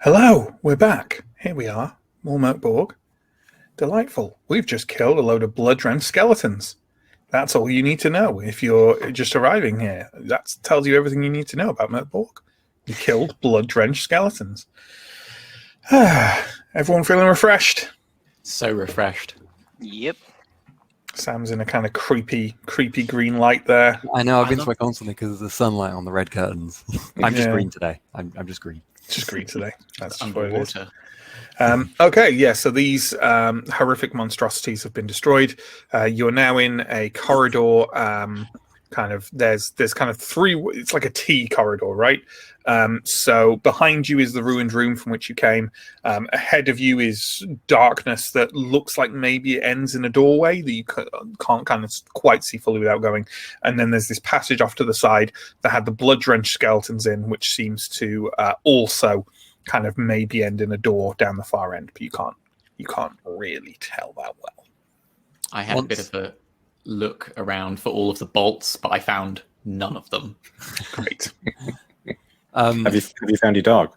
Hello, we're back. Here we are, more MÖRK BORG. Delightful. We've just killed a load of blood-drenched skeletons. That's all you need to know if you're just arriving here. That tells you everything you need to know about MÖRK BORG. You killed blood-drenched skeletons. Everyone feeling refreshed? So refreshed. Yep. Sam's in a kind of creepy green light there. I know, I've been to my constantly because of the sunlight on the red curtains. I'm just green today. I'm just green. It's just green today. That's just what it is. Underwater. Okay, yeah, so these horrific monstrosities have been destroyed. You're now in a corridor, there's kind of three, it's like a T corridor, right? So behind you is the ruined room from which you came. Ahead of you is darkness that looks like maybe it ends in a doorway that you can't kind of quite see fully without going. And then there's this passage off to the side that had the blood-drenched skeletons in, which seems to also kind of maybe end in a door down the far end, but you can't really tell that well. I had a bit of a look around for all of the bolts, but I found none of them. Great. Have you found your dog?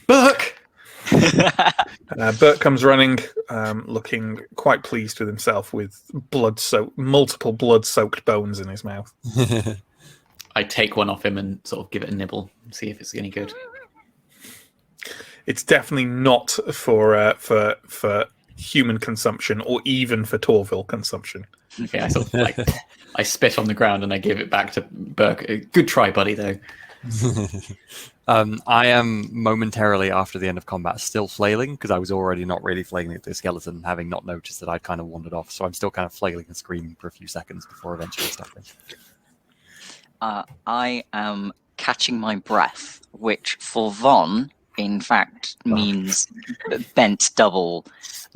Burke! Bert comes running, looking quite pleased with himself, with multiple blood-soaked bones in his mouth. I take one off him and sort of give it a nibble, see if it's any good. It's definitely not for human consumption, or even for Torville consumption. Okay, I sort of I spit on the ground and I give it back to Burke. Good try, buddy, though. I am momentarily after the end of combat still flailing because I was already not really flailing at the skeleton, having not noticed that I'd kind of wandered off. So I'm still kind of flailing and screaming for a few seconds before eventually stopping. I am catching my breath, which for Von, in fact, means bent double,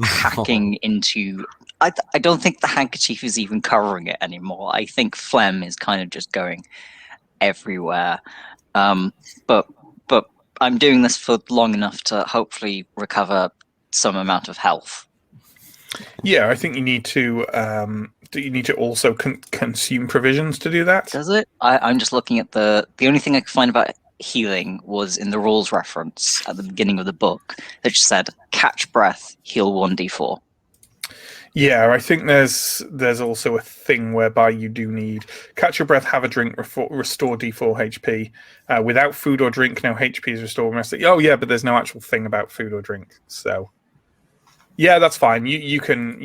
hacking into... I don't think the handkerchief is even covering it anymore. I think phlegm is kind of just going everywhere. But I'm doing this for long enough to hopefully recover some amount of health. Yeah, I think you need to. Do you need to also consume provisions to do that? Does it? I'm just looking at the only thing I could find about healing was in the rules reference at the beginning of the book that just said catch breath, heal 1d4. Yeah, I think there's also a thing whereby you do need catch your breath, have a drink, restore D4 HP. Without food or drink, no HP is restored. Oh yeah, but there's no actual thing about food or drink. So yeah, that's fine. You can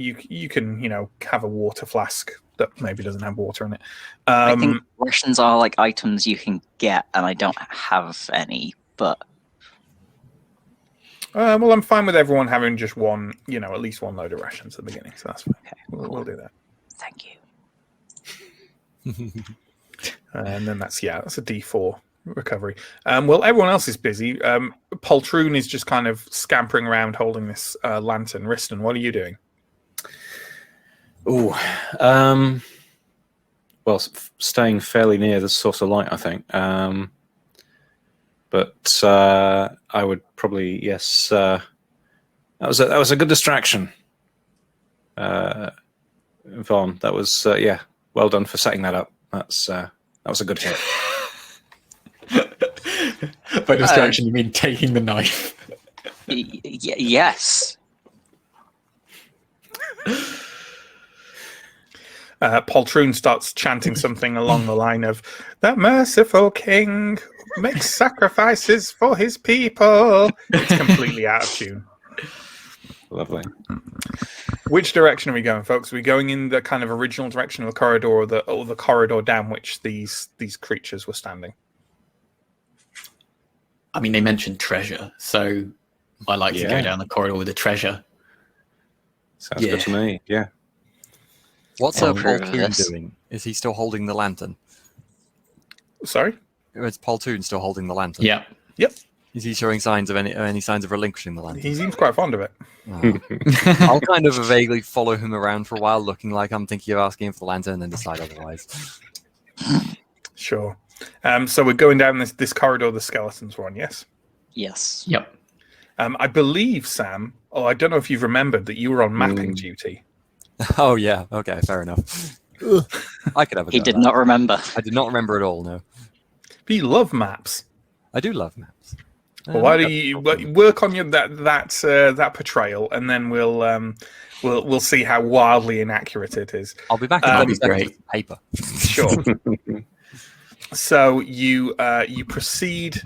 have a water flask that maybe doesn't have water in it. I think rations are like items you can get, and I don't have any, but. Well, I'm fine with everyone having just one, at least one load of rations at the beginning, so that's fine. Okay, we'll do that. Thank you. And then that's a D4 recovery. Well, everyone else is busy. Poltroon is just kind of scampering around holding this lantern. Riston, what are you doing? Staying fairly near the source of light, I think. But I would probably that was a good distraction, Vaughn. That was well done for setting that up. That was a good hit. By distraction, you mean taking the knife? Yes. Poltroon starts chanting something along the line of "The merciful king makes sacrifices for his people." It's completely out of tune. Lovely. Which direction are we going, folks? Are we going in the kind of original direction of the corridor, or the corridor down which these creatures were standing? I mean, they mentioned treasure, so I like to go down the corridor with the treasure. Sounds good to me. Yeah. What's Poltoon doing? Is he still holding the lantern? Sorry? Is Poltoon still holding the lantern? Yeah. Yep. Is he showing signs of any signs of relinquishing the lantern? He seems quite fond of it. I'll kind of vaguely follow him around for a while, looking like I'm thinking of asking him for the lantern, and then decide otherwise. Sure. So we're going down this corridor the skeletons were on, yes? Yes. Yep. I believe, Sam, I don't know if you've remembered that you were on mapping duty. Oh, yeah. Okay, fair enough. I could have a He did not remember. I did not remember at all, no. But you love maps. I do love maps. Well, why do you work on that portrayal, and then we'll see how wildly inaccurate it is. I'll be back in That'd 30 be seconds great. with the paper. Sure. So you proceed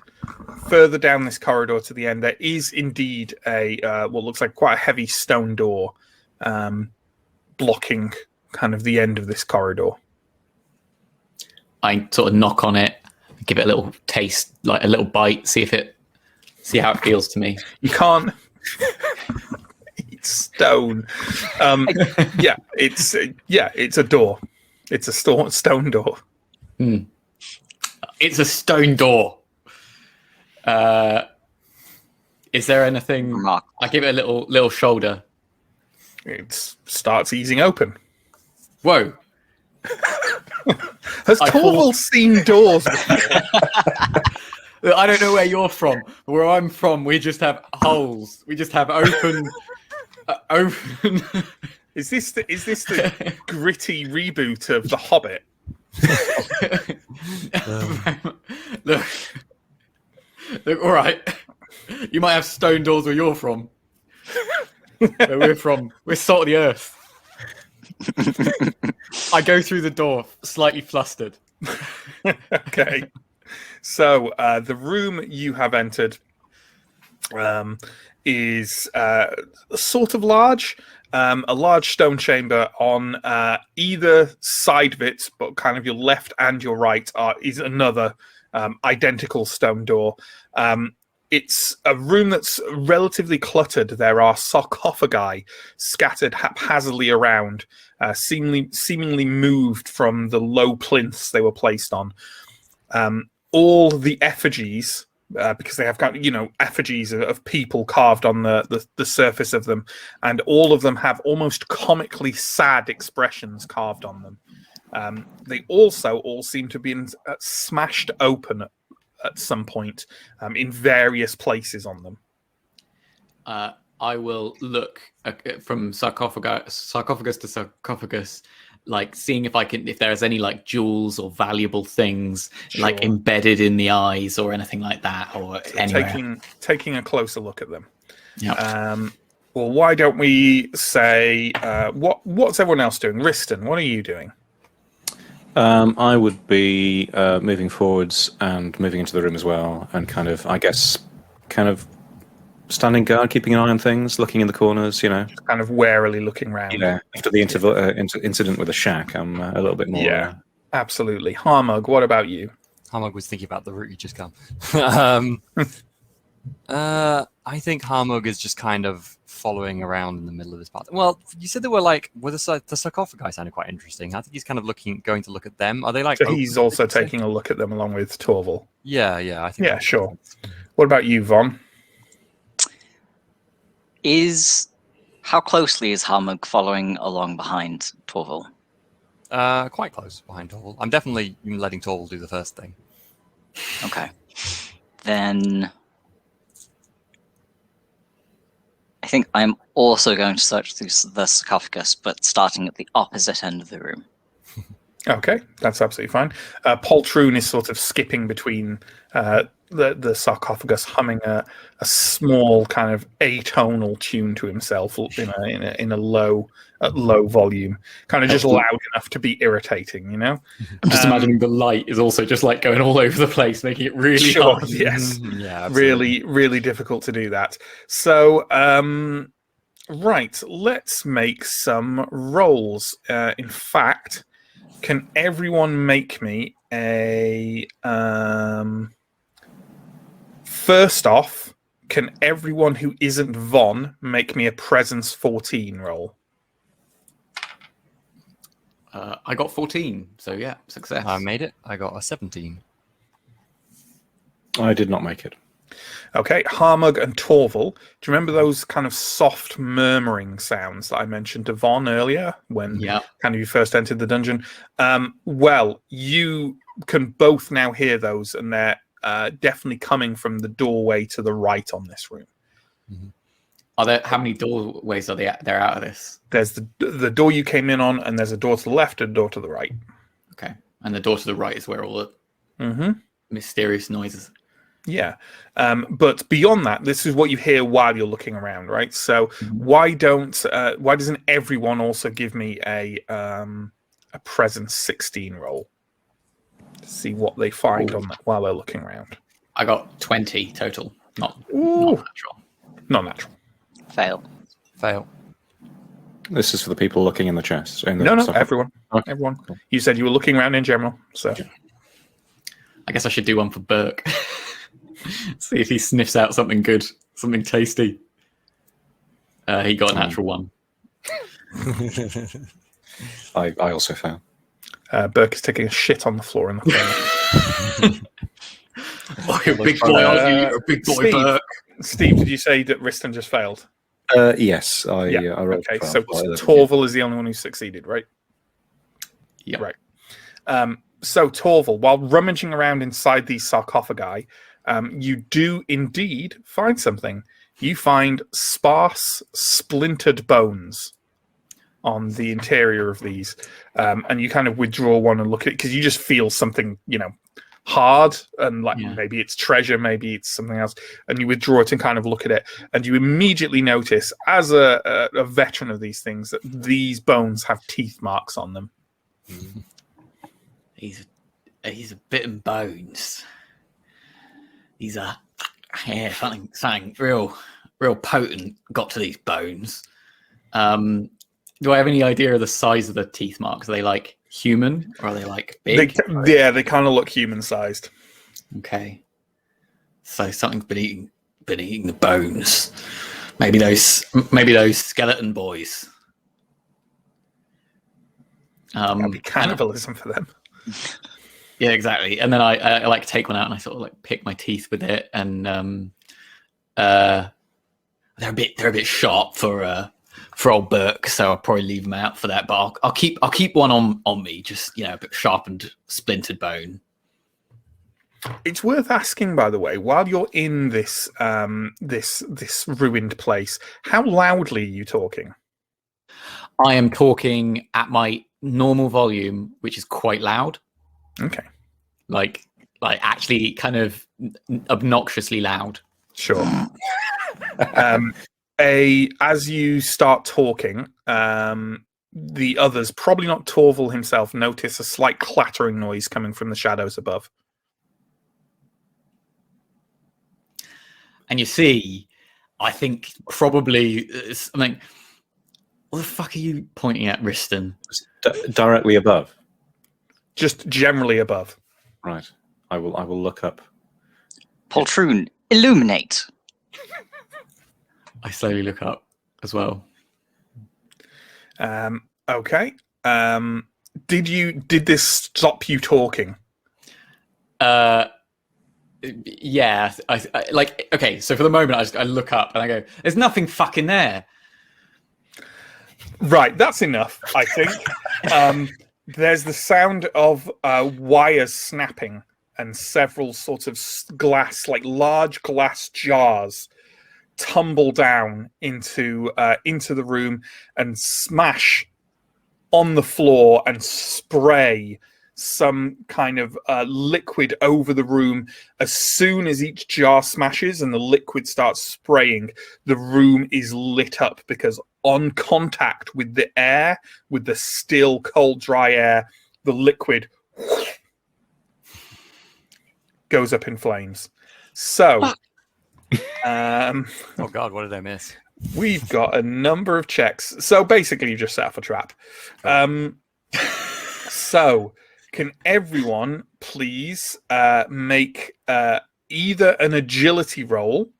further down this corridor to the end. There is indeed a what looks like quite a heavy stone door blocking kind of the end of this corridor. I sort of knock on it, give it a little taste, like a little bite, see how it feels to me. You can't eat stone. It's a door. It's a stone door. It's a stone door. Is there anything? Remark. I give it a little shoulder. It starts easing open. Whoa! Has I Torvald seen doors before? Look, I don't know where you're from, but where I'm from, we just have holes. We just have open. Open. Is this the gritty reboot of The Hobbit? Look. All right. You might have stone doors where you're from. Where we're from, we're salt of the earth. I go through the door, slightly flustered. Okay. So the room you have entered is sort of large. A large stone chamber on either side of it, but kind of your left and your right is another identical stone door. It's a room that's relatively cluttered. There are sarcophagi scattered haphazardly around, seemingly moved from the low plinths they were placed on. All the effigies, because they have effigies of people carved on the surface of them, and all of them have almost comically sad expressions carved on them. They also all seem to be smashed open at some point in various places on them. I will look from sarcophagus to sarcophagus, like seeing if there's any like jewels or valuable things like embedded in the eyes or anything like that, or anywhere. Taking a closer look at them. Yeah. Well, why don't we say what's everyone else doing? Riston, what are you doing? I would be moving forwards and moving into the room as well, and kind of standing guard, keeping an eye on things, looking in the corners, Just kind of warily looking around. Yeah. After the incident with the shack, I'm a little bit more. Yeah, absolutely. Harmug, what about you? Harmug was thinking about the route you just come. I think Harmug is just kind of following around in the middle of this path. Well, you said there were the sarcophagi sounded quite interesting. I think he's kind of going to look at them. Are they like? So he's also taking a look at them along with Torval. Yeah, I think. Yeah, sure. What about you, Von? How closely is Harmug following along behind Torval? Quite close behind Torval. I'm definitely letting Torval do the first thing. Okay. Then I think I'm also going to search through the sarcophagus, but starting at the opposite end of the room. Okay, that's absolutely fine. Poltroon is sort of skipping between the sarcophagus, humming a small kind of atonal tune to himself in a low volume, kind of just loud enough to be irritating. I'm just imagining the light is also just like going all over the place, making it really hard. Yes, yeah, really difficult to do that. So, right, let's make some rolls. In fact, can everyone make me a first off, can everyone who isn't Von make me a presence 14 roll? I got 14, so yeah, success. I made it. I got a 17. I did not make it. Okay, Harmug and Torval. Do you remember those kind of soft murmuring sounds that I mentioned to Von earlier when kind of you first entered the dungeon? Well, you can both now hear those, and they're definitely coming from the doorway to the right on this room. Mm-hmm. How many doorways are they're out of this? There's the door you came in on, and there's a door to the left and a door to the right. Okay, and the door to the right is where all the mysterious noises. Yeah. But beyond that, this is what you hear while you're looking around, right? So why doesn't everyone also give me a presence 16 roll to see what they find on that while they're looking around? I got 20 total. Not natural. Not natural. Fail. This is for the people looking in the chest. No, everyone. Okay. Everyone. You said you were looking around in general, so. I guess I should do one for Burke. See if he sniffs out something good, something tasty. He got a natural one. I also fail. Burke is taking a shit on the floor in the corner. Big boy, big boy Steve, Burke. Steve, did you say that Riston just failed? Yes, I rolled. Okay, 12, so Torval is the only one who succeeded, right? Yeah. Right. So Torval, while rummaging around inside these sarcophagi, you do indeed find something. You find sparse, splintered bones on the interior of these, and you kind of withdraw one and look at it because you just feel something, hard, and maybe it's treasure, maybe it's something else, and you withdraw it and kind of look at it, and you immediately notice, as a veteran of these things, that these bones have teeth marks on them. He's a bit in bones. He's something real potent got to these bones. Do I have any idea of the size of the teeth marks? Are they like human or are they like big? They kind of look human-sized. Okay, so something's been eating the bones. Maybe those skeleton boys. That'd be cannibalism for them. Yeah, exactly. And then I like take one out and I sort of like pick my teeth with it, and they're a bit sharp for old Burke, so I'll probably leave them out for that. But I'll keep one on me, just a bit sharpened, splintered bone. It's worth asking, by the way, while you're in this this ruined place, how loudly are you talking? I am talking at my normal volume, which is quite loud. Okay. Like actually kind of obnoxiously loud. Sure. As you start talking, the others, probably not Torval himself, notice a slight clattering noise coming from the shadows above. And you see, I think probably something. What the fuck are you pointing at, Riston? Directly above. Just generally above. Right. I will look up. Poltroon, illuminate. I slowly look up as well. Okay. Did this stop you talking? Yeah. I like. Okay. So for the moment, I look up and I go, "There's nothing fucking there." Right. That's enough, I think. There's the sound of wires snapping and several sort of glass, like large glass jars, tumble down into the room and smash on the floor and spray some kind of liquid over the room. As soon as each jar smashes and the liquid starts spraying, the room is lit up because on contact with the air, with the still cold dry air, the liquid goes up in flames. So oh god, what did I miss? We've got a number of checks. So basically you just set up a trap. So can everyone please make either an agility roll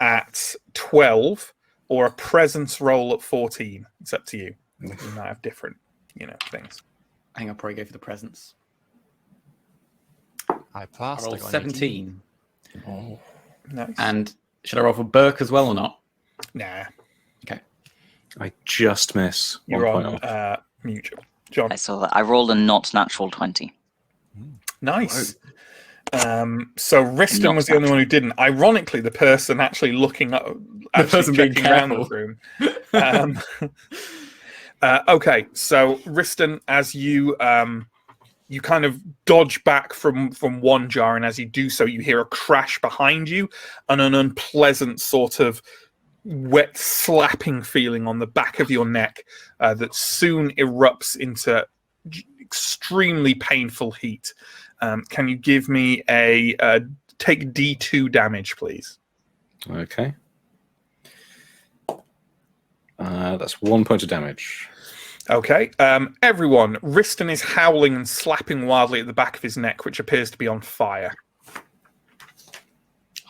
at 12 or a presence roll at 14? It's up to you. You might have different, things. I think I'll probably go for the presence. I passed. I rolled 17. Oh, nice. And should I roll for Burke as well or not? Nah. Okay. I just miss. You're on mute, John. I saw that. I rolled a not natural 20. Nice. So Riston was the only one who didn't. Ironically, the person actually looking up, actually checking around the room. Okay, so Riston, as you you kind of dodge back from one jar, and as you do so, you hear a crash behind you and an unpleasant sort of wet slapping feeling on the back of your neck that soon erupts into extremely painful heat. Can you give me a take D2 damage, please? Okay. That's 1 point of damage. Okay. Everyone, Riston is howling and slapping wildly at the back of his neck, which appears to be on fire.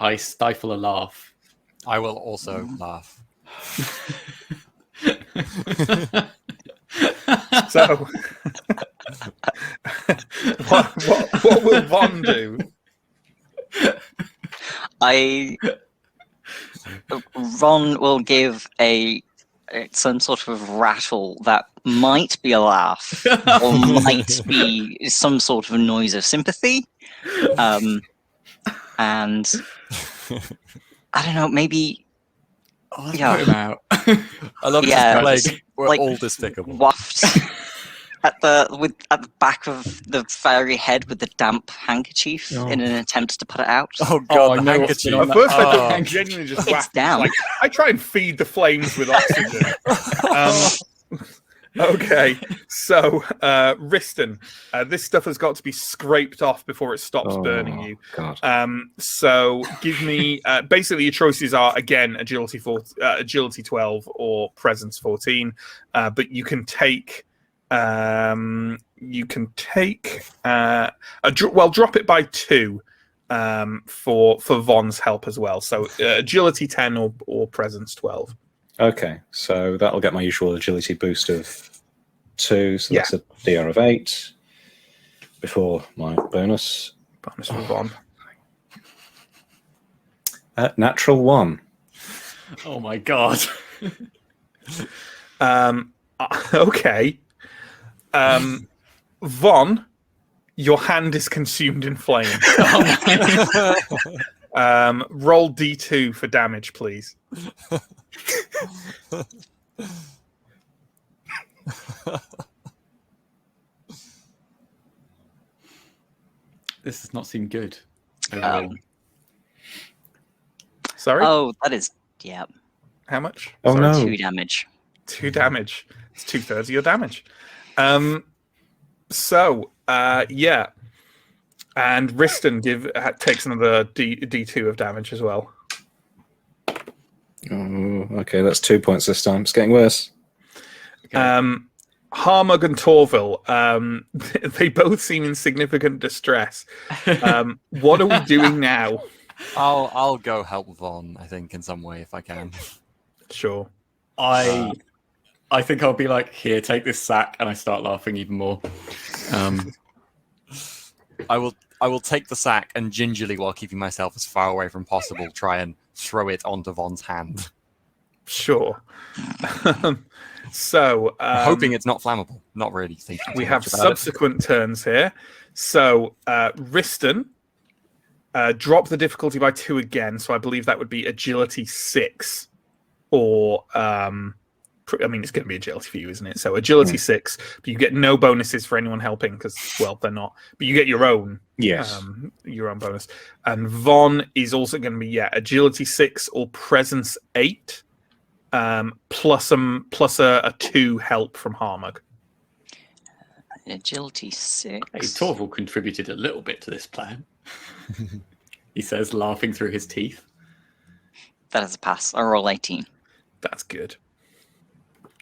I stifle a laugh. I will also laugh. So, what will Von do? Ron will give some sort of rattle that might be a laugh or might be some sort of noise of sympathy. And I don't know, maybe. Put him out. I love this. We're all despicable. Waft at the back of the fairy head with the damp handkerchief in an attempt to put it out. Oh god, the I know what's handkerchief. been on At first, I Oh. thought you genuinely just It's whacked. down. Like, I try and feed the flames with oxygen. Okay, so Riston, this stuff has got to be scraped off before it stops burning you. God. So give me basically your choices are again agility 12 or presence 14, but you can take drop it by 2 for Von's help as well. So agility 10 or presence 12. Okay, so that'll get my usual agility boost of 2, so that's a DR of 8 before my bonus. Bonus for Von. Natural 1. Oh my god. Okay. Von, your hand is consumed in flame. Roll D2 for damage, please. This does not seem good. Sorry? Oh, that is, yeah. How much? Oh, Sorry. no. 2 damage. 2 damage. It's 2/3 of your damage. Yeah. And Riston takes another D2 of damage as well. Oh, okay, that's 2 points this time. It's getting worse. Harmug and Torval, they both seem in significant distress. What are we doing now? I'll go help Von, I think, in some way if I can. Sure. I think I'll be like, here, take this sack, and I start laughing even more. I will take the sack and gingerly, while keeping myself as far away from possible, try and throw it onto Von's hand. Sure. So, hoping it's not flammable. Not really thinking. we too have much about subsequent turns here. So, Riston, drop the difficulty by 2 again. So I believe that would be agility 6, or it's going to be agility for you, isn't it? So agility 6, but you get no bonuses for anyone helping because, well, they're not. But you get your own. Yes. Your own bonus. And Von is also going to be agility 6 or presence 8, plus a 2 help from Harmug. Agility 6. Hey, Torval contributed a little bit to this plan. He says, laughing through his teeth. That is a pass. I roll 18. That's good.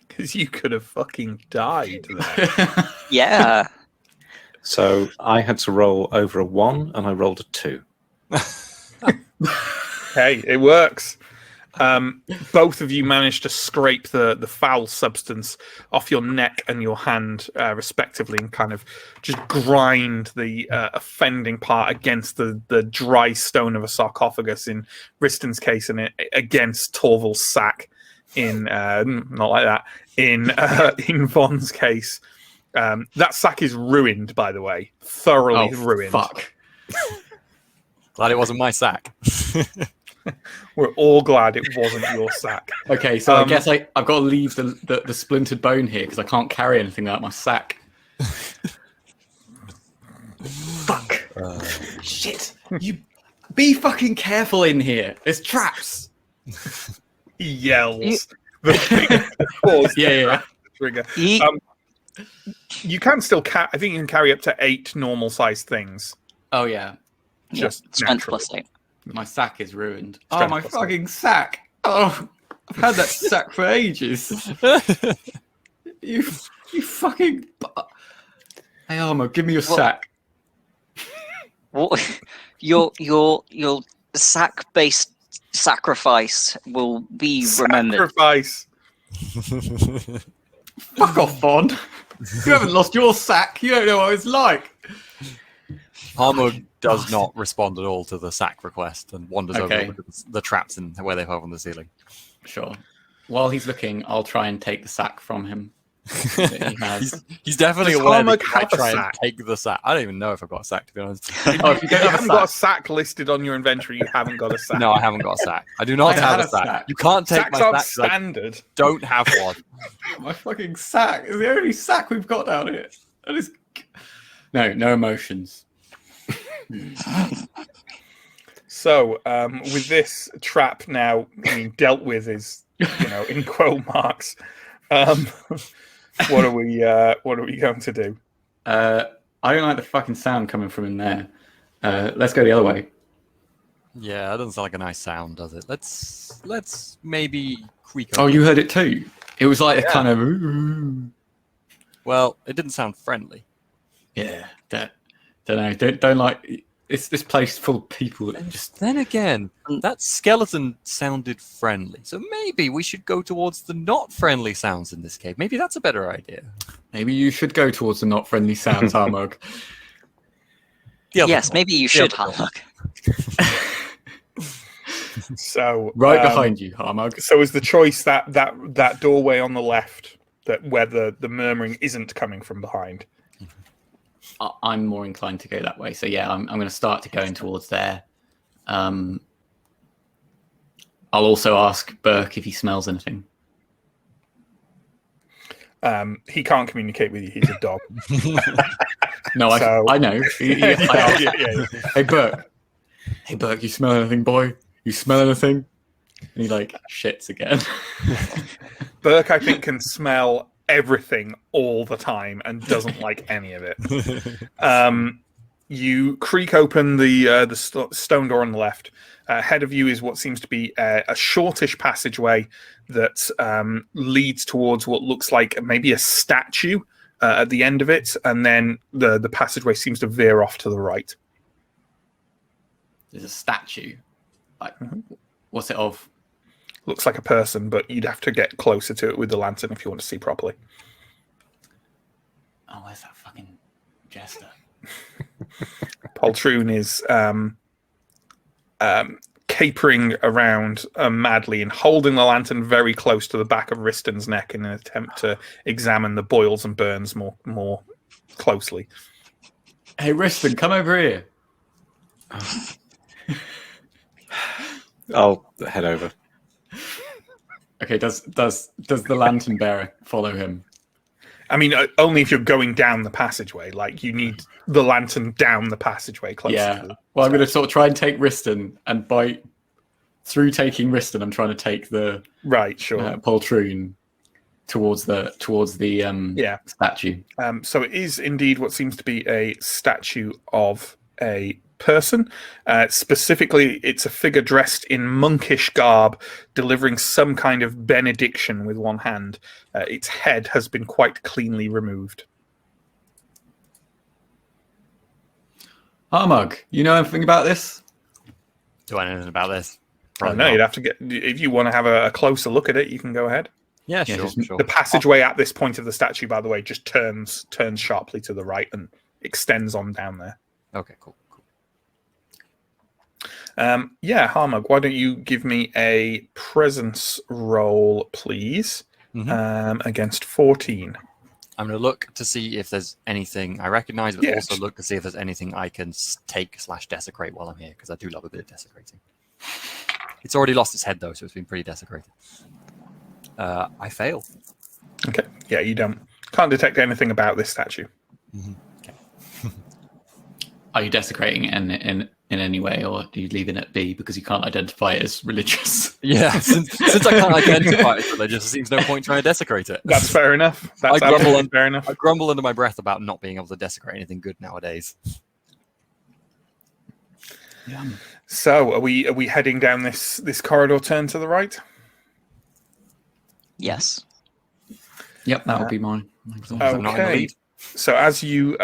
Because you could have fucking died there. Yeah. So I had to roll over a 1, and I rolled a 2. Hey, it works. Both of you managed to scrape the foul substance off your neck and your hand, respectively, and kind of just grind the offending part against the dry stone of a sarcophagus in Riston's case, and against Torval's sack in not like that in Von's case. That sack is ruined, by the way, thoroughly ruined. Fuck. Glad it wasn't my sack. We're all glad it wasn't your sack. Okay, so I guess I've got to leave the splintered bone here because I can't carry anything out my sack. Fuck. Shit. You be fucking careful in here. There's traps. He yells. The thing pulls the Yeah. trigger. Ye- You can still I think you can carry up to 8 normal-sized things. Oh yeah. Just strength naturally. +8. My sack is ruined. Strength my plus fucking sack. Oh, I've had that sack for ages. You fucking. Hey Armo, give me your sack. What your sack-based sacrifice will be remembered. Sacrifice. Fuck off, Von. You haven't lost your sack. You don't know what it's like. Harmug does not respond at all to the sack request and wanders over Okay. to look at the traps and where they have on the ceiling. Sure. While he's looking, I'll try and take the sack from him. That he has. He's definitely Does aware that Harmug you might have a try and sack? take the sack. I don't even know if I've got a sack, to be honest. Oh, if you don't You have a haven't got a sack. sack listed on your inventory. You haven't got a sack. No, I haven't got a sack. I do not I have had a a sack. sack. You can't take Sacks my aren't sack 'cause I standard. don't have one. My fucking sack is the only sack we've got down here. That is. No emotions. So, with this trap now being dealt with, is in quote marks. What are we going to do? I don't like the fucking sound coming from in there. Let's go the other way. Yeah, that doesn't sound like a nice sound, does it? Let's maybe creak. Oh, up. you heard it too. It was like a kind of. Well, it didn't sound friendly. Yeah, don't know. Don't like. It's this place full of people that just. Then again, that skeleton sounded friendly. So maybe we should go towards the not friendly sounds in this cave. Maybe that's a better idea. Maybe you should go towards the not friendly sounds, Armog. Yes, maybe you should, other Harlock. So Right behind you, Armog. So is the choice that doorway on the left, that where the murmuring isn't coming from behind? I'm more inclined to go that way. So yeah, I'm going to start to going towards there. I'll also ask Burke if he smells anything. He can't communicate with you. He's a dog. No, So- I know. I asked, Yeah. Hey Burke, you smell anything, boy? You smell anything? And he shits again. Burke, I think, can smell everything all the time and doesn't like any of it. You creak open the stone door on the left. Ahead of you is what seems to be a shortish passageway that leads towards what looks like maybe a statue at the end of it, and then the passageway seems to veer off to the right. There's a statue. What's it of? Looks like a person, but you'd have to get closer to it with the lantern if you want to see properly. Oh, where's that fucking jester? Poltroon is capering around madly and holding the lantern very close to the back of Riston's neck in an attempt to examine the boils and burns more closely. Hey, Riston, come over here. I'll head over. Okay, does the lantern bearer follow him? I mean, only if you're going down the passageway. Like, you need the lantern down the passageway closer. Yeah. Well, I'm going to sort of try and take Riston, and through taking Riston, I'm trying to take the Right, sure. poltroon towards the statue. So it is indeed what seems to be a statue of a person. Specifically, it's a figure dressed in monkish garb, delivering some kind of benediction with one hand. Its head has been quite cleanly removed. Armug, you know anything about this? Do I know anything about this? Oh, no, you'd have to if you want to have a closer look at it, you can go ahead. Yeah, Yeah, sure, just- sure. The passageway at this point of the statue, by the way, just turns sharply to the right and extends on down there. Okay, cool. Yeah, Harmug, why don't you give me a presence roll, please, against 14. I'm going to look to see if there's anything I recognize, but Yes. also look to see if there's anything I can take/desecrate while I'm here, because I do love a bit of desecrating. It's already lost its head, though, so it's been pretty desecrated. I fail. Okay, yeah, you can't detect anything about this statue. Are you desecrating it in any way, or do you leaving it be because you can't identify it as religious? Yeah, since I can't identify it as religious, there seems no point trying to desecrate it. That's fair enough. That's I grumble absolutely fair enough. I grumble under my breath about not being able to desecrate anything good nowadays. Yeah. So, are we heading down this corridor turn to the right? Yes. Yep, that would be mine. I'm not in the Okay. lead. So as you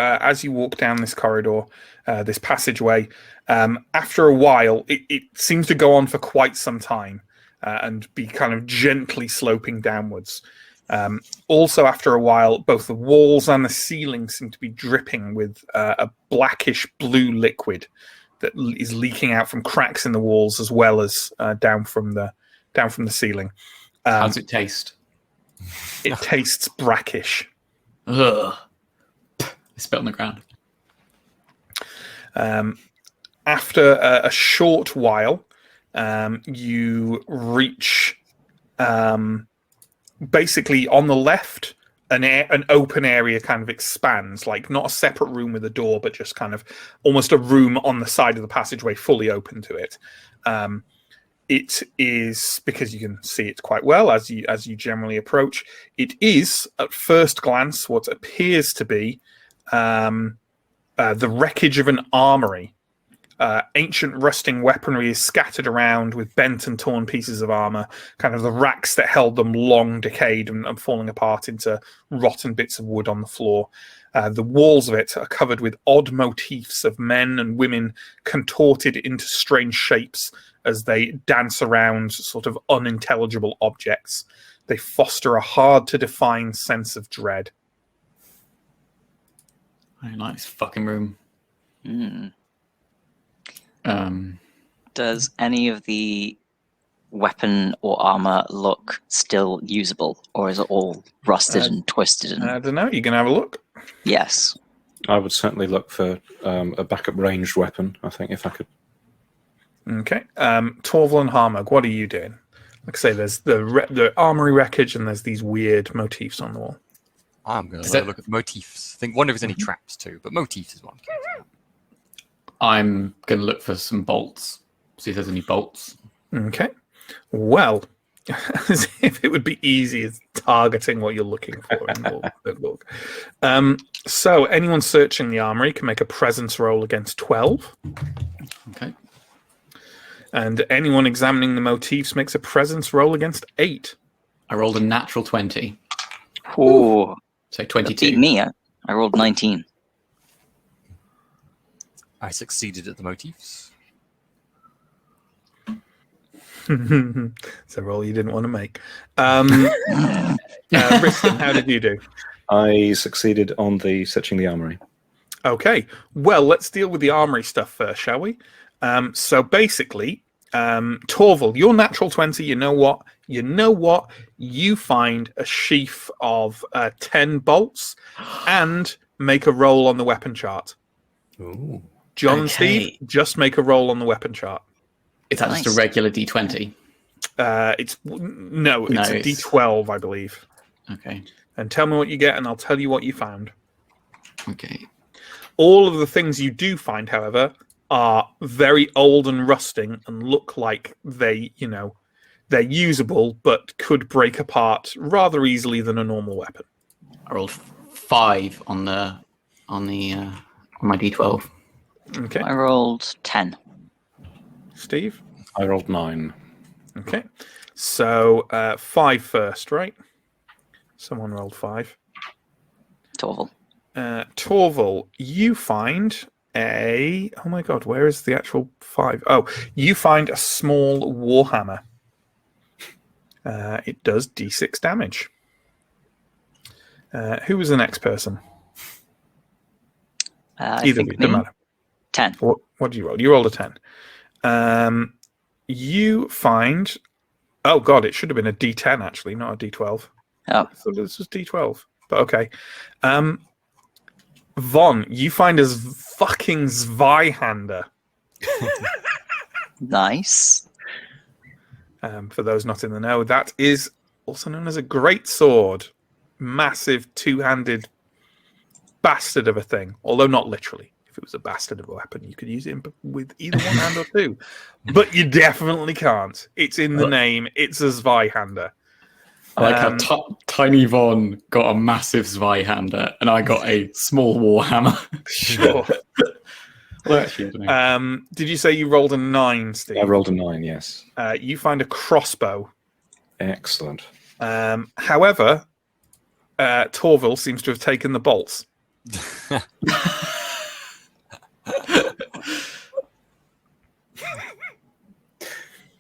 walk down this corridor, this passageway, after a while, it seems to go on for quite some time and be kind of gently sloping downwards. Also, after a while, both the walls and the ceiling seem to be dripping with a blackish blue liquid that is leaking out from cracks in the walls as well as down from the ceiling. How does it taste? It tastes brackish. Ugh. I spit on the ground. After a short while, you reach basically on the left, an open area kind of expands, like not a separate room with a door, but just kind of almost a room on the side of the passageway, fully open to it. It is, because you can see it quite well as you generally approach, it is at first glance what appears to be the wreckage of an armory. Ancient rusting weaponry is scattered around with bent and torn pieces of armor. Kind of the racks that held them long decayed and falling apart into rotten bits of wood on the floor. The walls of it are covered with odd motifs of men and women contorted into strange shapes as they dance around sort of unintelligible objects. They foster a hard-to-define sense of dread. Very nice fucking room. Mm. Um, Does any of the weapon or armor look still usable, or is it all rusted and twisted? And I don't know. You can have a look. yes. I would certainly look for a backup ranged weapon, I think, if I could. Okay. Torval and Harmog, what are you doing? Like I say, there's the armory wreckage and there's these weird motifs on the wall. I'm going to look at the motifs. Wonder if there's any traps too, but motifs is one. I'm going to look for some bolts. See if there's any bolts. Okay. Well, as if it would be easy as targeting what you're looking for in the book. So anyone searching the armory can make a presence roll against 12. Okay. And anyone examining the motifs makes a presence roll against 8. I rolled a natural 20. Oh, So beat 22. me. I rolled 19. I succeeded at the motifs. It's a roll you didn't want to make. Riston, how did you do? I succeeded on the searching the armory. Okay, well, let's deal with the armory stuff first, shall we? So basically, Torval, your natural 20, you know what? You find a sheaf of 10 bolts and make a roll on the weapon chart. Ooh. John and Steve, just make a roll on the weapon chart. Is that just a regular D20? It's a D12, I believe. Okay. And tell me what you get, and I'll tell you what you found. Okay. All of the things you do find, however, are very old and rusting and look like they're usable, but could break apart rather easily than a normal weapon. I rolled 5 on my D12. Okay, I rolled 10. Steve. I rolled 9. Okay, so 5 first, right? Someone rolled 5. Torval. Torval, you find oh my god, where is the actual 5? Oh, you find a small warhammer. It does D6 damage. Who was the next person? Either of you, doesn't matter. 10. What did you roll? You rolled a 10. You find... Oh god, it should have been a D10 actually, not a D12. Oh. I thought this was D12, but okay. Von, you find a fucking Zweihander. Nice. For those not in the know, that is also known as a great sword. Massive two-handed bastard of a thing, although not literally. if it was a bastard of a weapon, you could use it with either one hand or two. But you definitely can't. It's in the name. It's a Zweihander. I like how Tiny Von got a massive Zweihander, and I got a small Warhammer. Sure. Well, actually, I don't know. Did you say you rolled a 9, Steve? I rolled a 9, yes. You find a crossbow. Excellent. However, Torval seems to have taken the bolts.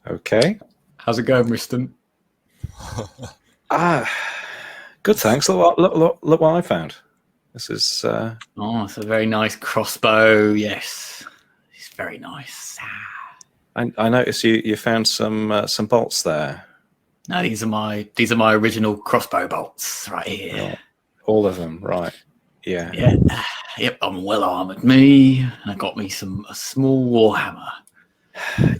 Okay. How's it going, Riston? Good, thanks. Look what I found. This is... Oh, it's a very nice crossbow. Yes, it's very nice. I noticed you found some bolts there. No, these are my original crossbow bolts right here. All of them, right? Yeah. Yeah. Yep, I'm well armored. Me, I got me a small Warhammer.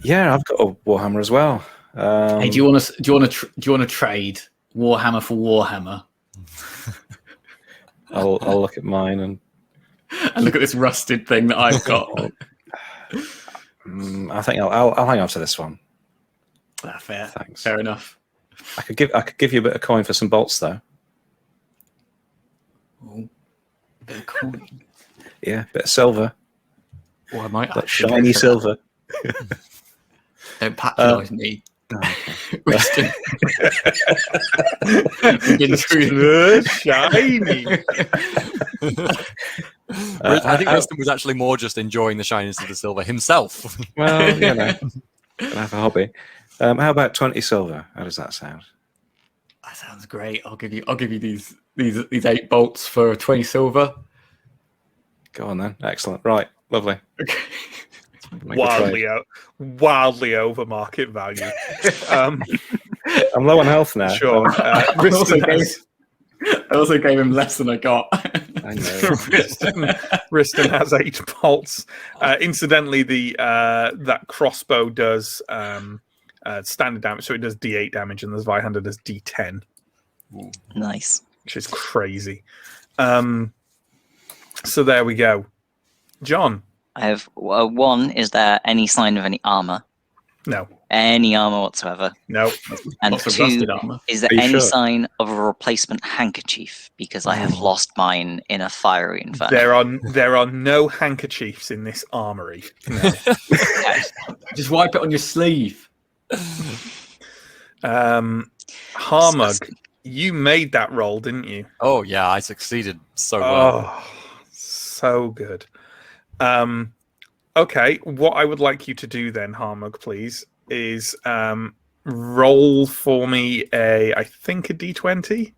Yeah, I've got a Warhammer as well. Hey, do you want to trade Warhammer for Warhammer? I'll look at mine and look at this rusted thing that I've got. I think I'll hang on to this one. Fair. Thanks. Fair enough. I could give you a bit of coin for some bolts though. Oh, bit of coin. Yeah, bit of silver. Or I might That shiny silver. Don't patronise me. Shiny. I think Winston was actually more just enjoying the shininess of the silver himself. Well, you know, gotta have a hobby. How about 20 silver? How does that sound? That sounds great. I'll give you these 8 bolts for 20 silver. Go on then. Excellent. Right. Lovely. Okay. Wildly over market value. I'm low on health now. Sure. I also gave him less than I got. I know. Riston has 8 bolts. Incidentally, that crossbow does standard damage, so it does D8 damage, and the Zweihander does D10. Nice. Which is crazy. So there we go. John. I have 1. Is there any sign of any armor? No. Any armor whatsoever? No. And Lots of 2, rusted armor. is there Are you any sure? sign of a replacement handkerchief? Because I have lost mine in a fiery inferno. There are no handkerchiefs in this armory. No. Just wipe it on your sleeve. Harmug, you made that roll, didn't you? Oh yeah, I succeeded so well. Oh, so good. Okay, what I would like you to do then, Harmug, please, is roll for me I think a D20.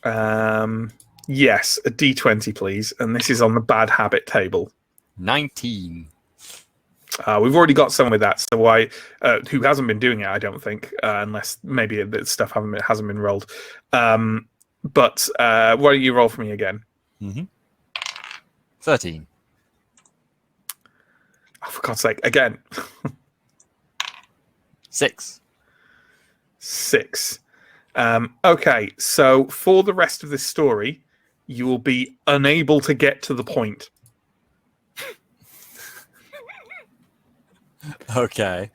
Mm-hmm. Yes, a D20, please. And this is on the bad habit table. 19. We've already got someone with that, so who hasn't been doing it, I don't think, unless maybe the stuff hasn't been rolled. But why don't you roll for me again? Mm-hmm. 13. Oh, for God's sake, again. 6. 6. Okay, so for the rest of this story, you will be unable to get to the point. Okay.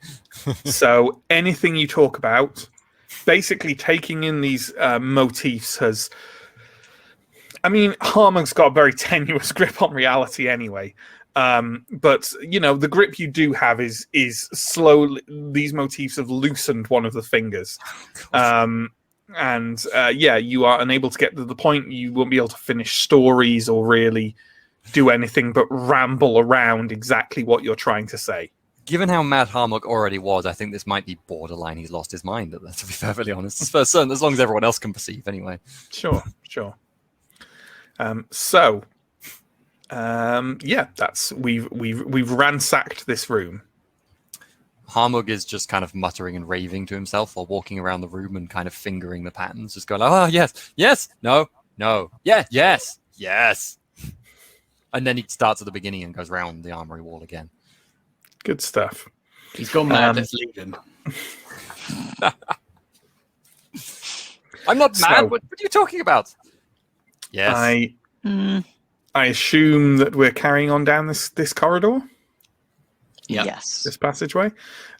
So anything you talk about, basically taking in these motifs has... I mean, Harmug's got a very tenuous grip on reality anyway. But, you know, the grip you do have is slowly... These motifs have loosened one of the fingers. You are unable to get to the point. You won't be able to finish stories or really do anything but ramble around exactly what you're trying to say. Given how mad Harmuk already was, I think this might be borderline he's lost his mind, to be perfectly honest. As long as everyone else can perceive, anyway. Sure. We've ransacked this room. Harmug is just kind of muttering and raving to himself while walking around the room and kind of fingering the patterns, just going, oh, yes, no, yeah, yes. And then he starts at the beginning and goes round the armory wall again. Good stuff. He's gone mad. Let's leave him. I'm not mad. What are you talking about? Yes. I assume that we're carrying on down this corridor, Yep. Yes. this passageway.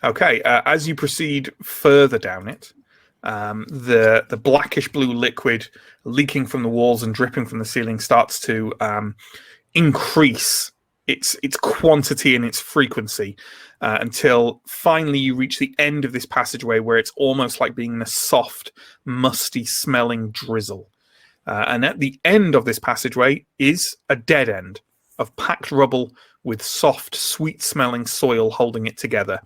Okay. As you proceed further down it, the blackish blue liquid leaking from the walls and dripping from the ceiling starts to increase its quantity and its frequency until finally you reach the end of this passageway where it's almost like being in a soft, musty smelling drizzle. And at the end of this passageway is a dead end of packed rubble with soft, sweet smelling soil holding it together.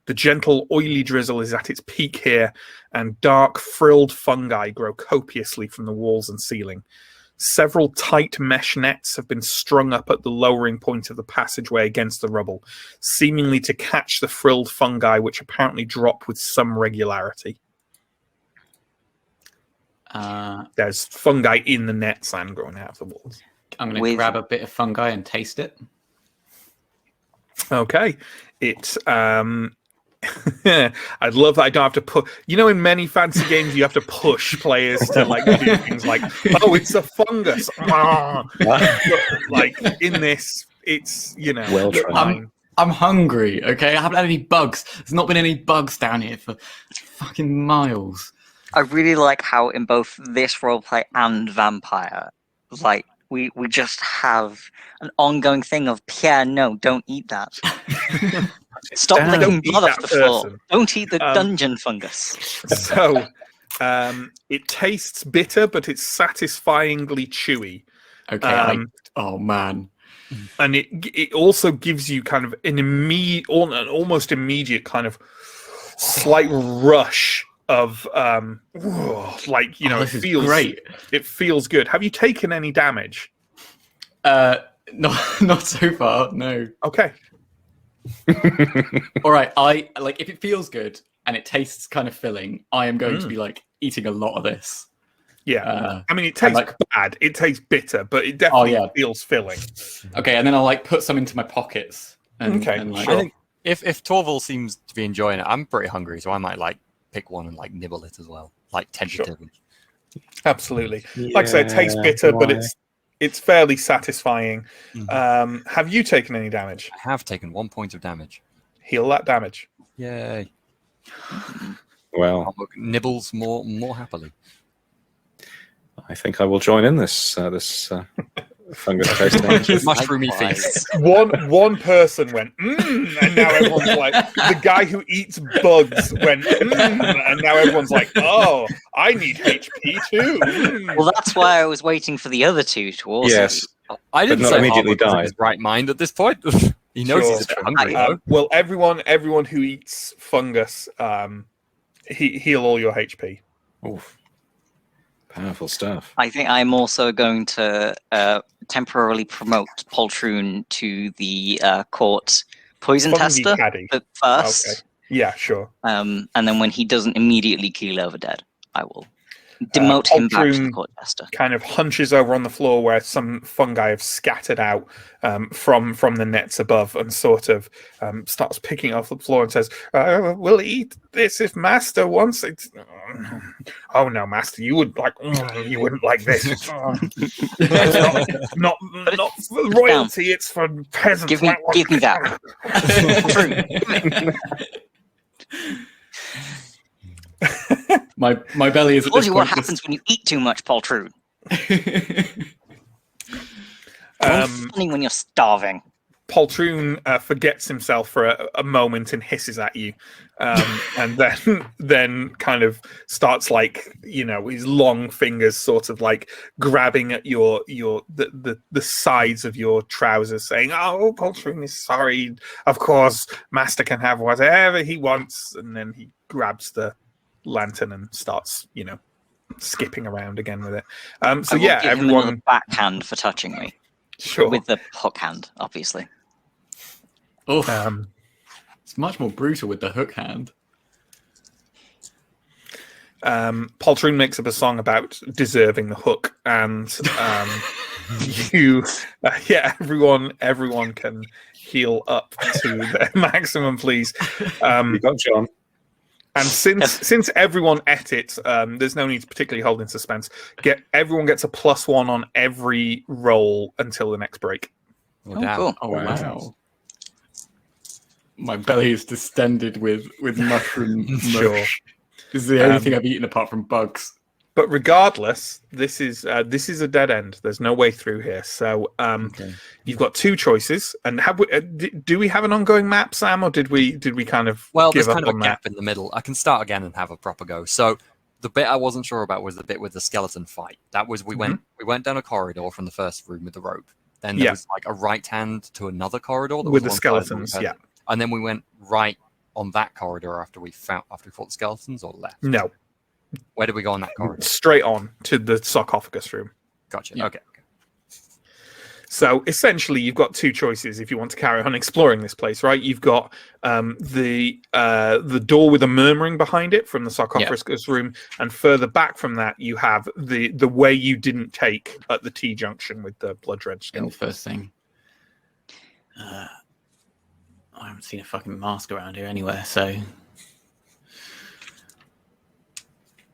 The gentle, oily drizzle is at its peak here, and dark, frilled fungi grow copiously from the walls and ceiling. Several tight mesh nets have been strung up at the lowering point of the passageway against the rubble, seemingly to catch the frilled fungi, which apparently drop with some regularity. There's fungi in the nets and growing out of the walls. I'm going to grab a bit of fungi and taste it. Okay. It's I'd love that I don't have to put, in many fancy games you have to push players to like do things like, oh, it's a fungus. Like in this, it's well tried. I'm hungry, okay? I haven't had any bugs. There's not been any bugs down here for fucking miles. I really like how in both this roleplay and Vampire, like we just have an ongoing thing of Pierre, no, don't eat that. Stop licking blood off the floor. Don't eat the dungeon fungus. So it tastes bitter, but it's satisfyingly chewy. Okay. Oh man. And it also gives you kind of an almost immediate kind of slight rush of it feels great. It feels good. Have you taken any damage? Not so far. No. Okay. All right. If it feels good and it tastes kind of filling, I am going to be like eating a lot of this. Yeah. I mean, it tastes bad. It tastes bitter, but it definitely feels filling. Okay, and then I'll put some into my pockets. And, sure. I think if Torval seems to be enjoying it, I'm pretty hungry, so I might pick one and nibble it as well, tentatively. Sure. Absolutely. Like I say, it tastes bitter, but it's fairly satisfying. Mm-hmm. Have you taken any damage? I have taken 1 point of damage. Heal that damage. Yay. Well, nibbles more happily. I think I will join in this fungus tasting. Mushroomy feast. One person went, and now everyone's like, the guy who eats bugs went, and now everyone's like, oh, I need HP too. Well, that's why I was waiting for the other two to also. Yes. I didn't say immediately die. In his right mind at this point. He knows he's a bit hungry, though. Well, everyone who eats fungus, heal all your HP. Oof. Powerful stuff. I think I'm also going to temporarily promote Poltroon to the court poison Fungi tester caddy. First. Okay. Yeah, sure. And then when he doesn't immediately keel over dead, I will demote him back to the court tester. Kind of hunches over on the floor where some fungi have scattered out from the nets above, and sort of starts picking off the floor and says, "We'll eat this if Master wants it." Oh no, Master, you would you wouldn't like this. It's not for royalty; it's for peasants. Give me that. My belly is. I told you what happens when you eat too much, Poltroon. Funny when you're starving. Poltroon forgets himself for a moment and hisses at you, and then kind of starts his long fingers sort of grabbing at the sides of your trousers, saying, "Oh, Poltroon is sorry. Of course, Master can have whatever he wants." And then he grabs the lantern and starts, skipping around again with it. So yeah, everyone backhand for touching me. Sure. With the hook hand, obviously. Oof. It's much more brutal with the hook hand. Poltroon makes up a song about deserving the hook, and everyone can heal up to their maximum, please. You got John. And since everyone ate it, there's no need to particularly hold in suspense. Everyone gets a +1 on every roll until the next break. Oh, cool. Oh wow! My belly is distended with mushroom mush. Sure. This is the only thing I've eaten apart from bugs. But regardless, this is a dead end. There's no way through here. So you've got two choices. And do we have an ongoing map, Sam, or did we kind of there's give kind up of on a gap in the middle. I can start again and have a proper go. So the bit I wasn't sure about was the bit with the skeleton fight. That was we went down a corridor from the first room with the rope. Then there was like a right hand to another corridor that with was the skeletons. Yeah, and then we went right on that corridor after we fought the skeletons, or left. No. Where did we go on that corridor? Straight on to the sarcophagus room. Gotcha. Yeah. Okay. So essentially, you've got two choices if you want to carry on exploring this place, right? You've got the door with a murmuring behind it from the sarcophagus room, and further back from that, you have the way you didn't take at the T junction with the blood-drenched In the skeleton. first thing. I haven't seen a fucking mask around here anywhere, so.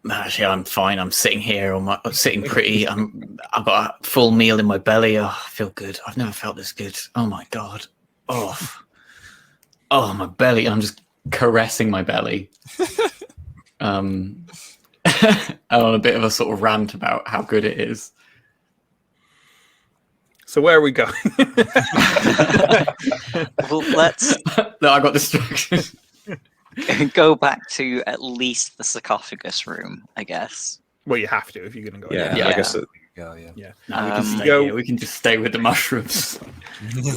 Actually, I'm fine. I'm sitting here. I'm sitting pretty. I've got a full meal in my belly. Oh, I feel good. I've never felt this good. Oh my god. Oh, my belly. I'm just caressing my belly. I'm on a bit of a sort of rant about how good it is. So where are we going? Well, let's No, I got distracted. go back to at least the sarcophagus room, I guess. Well, you have to if you're going to go. Yeah, Yeah. I guess. Go, yeah. No, we can stay go- here. We can just stay with the mushrooms.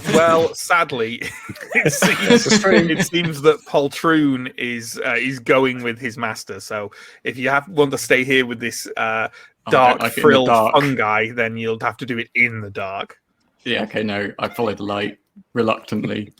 Well, sadly, it seems that Poltroon is going with his master. So if you want to stay here with this dark like it in the frilled dark. fungi, then you'll have to do it in the dark. Yeah, okay, no. I followed the light reluctantly.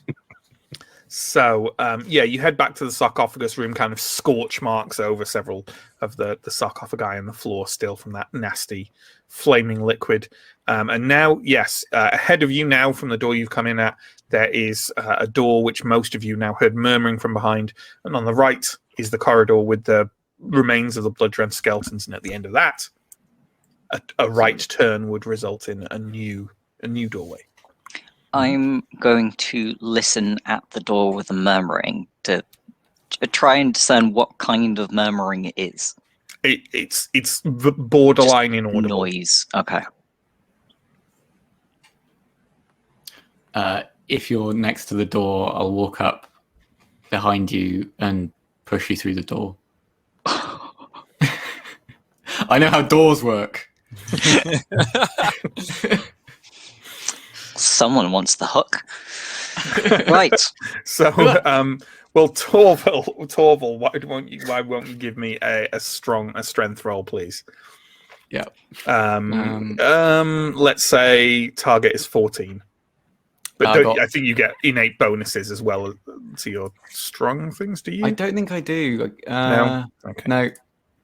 So, you head back to the sarcophagus room, kind of scorch marks over several of the sarcophagi on the floor still from that nasty flaming liquid. And now, yes, ahead of you now from the door you've come in at, there is a door which most of you now heard murmuring from behind. And on the right is the corridor with the remains of the blood-drenched skeletons. And at the end of that, a right turn would result in a new doorway. I'm going to listen at the door with the murmuring to try and discern what kind of murmuring it is. It's borderline inaudible. Noise. Okay. If you're next to the door, I'll walk up behind you and push you through the door. I know how doors work. Someone wants the hook. Right. So, Torval, why won't you give me a strength roll, please? Yeah. Let's say target is 14. But I think you get innate bonuses as well to your strong things. Do you? I don't think I do. No. Okay. No.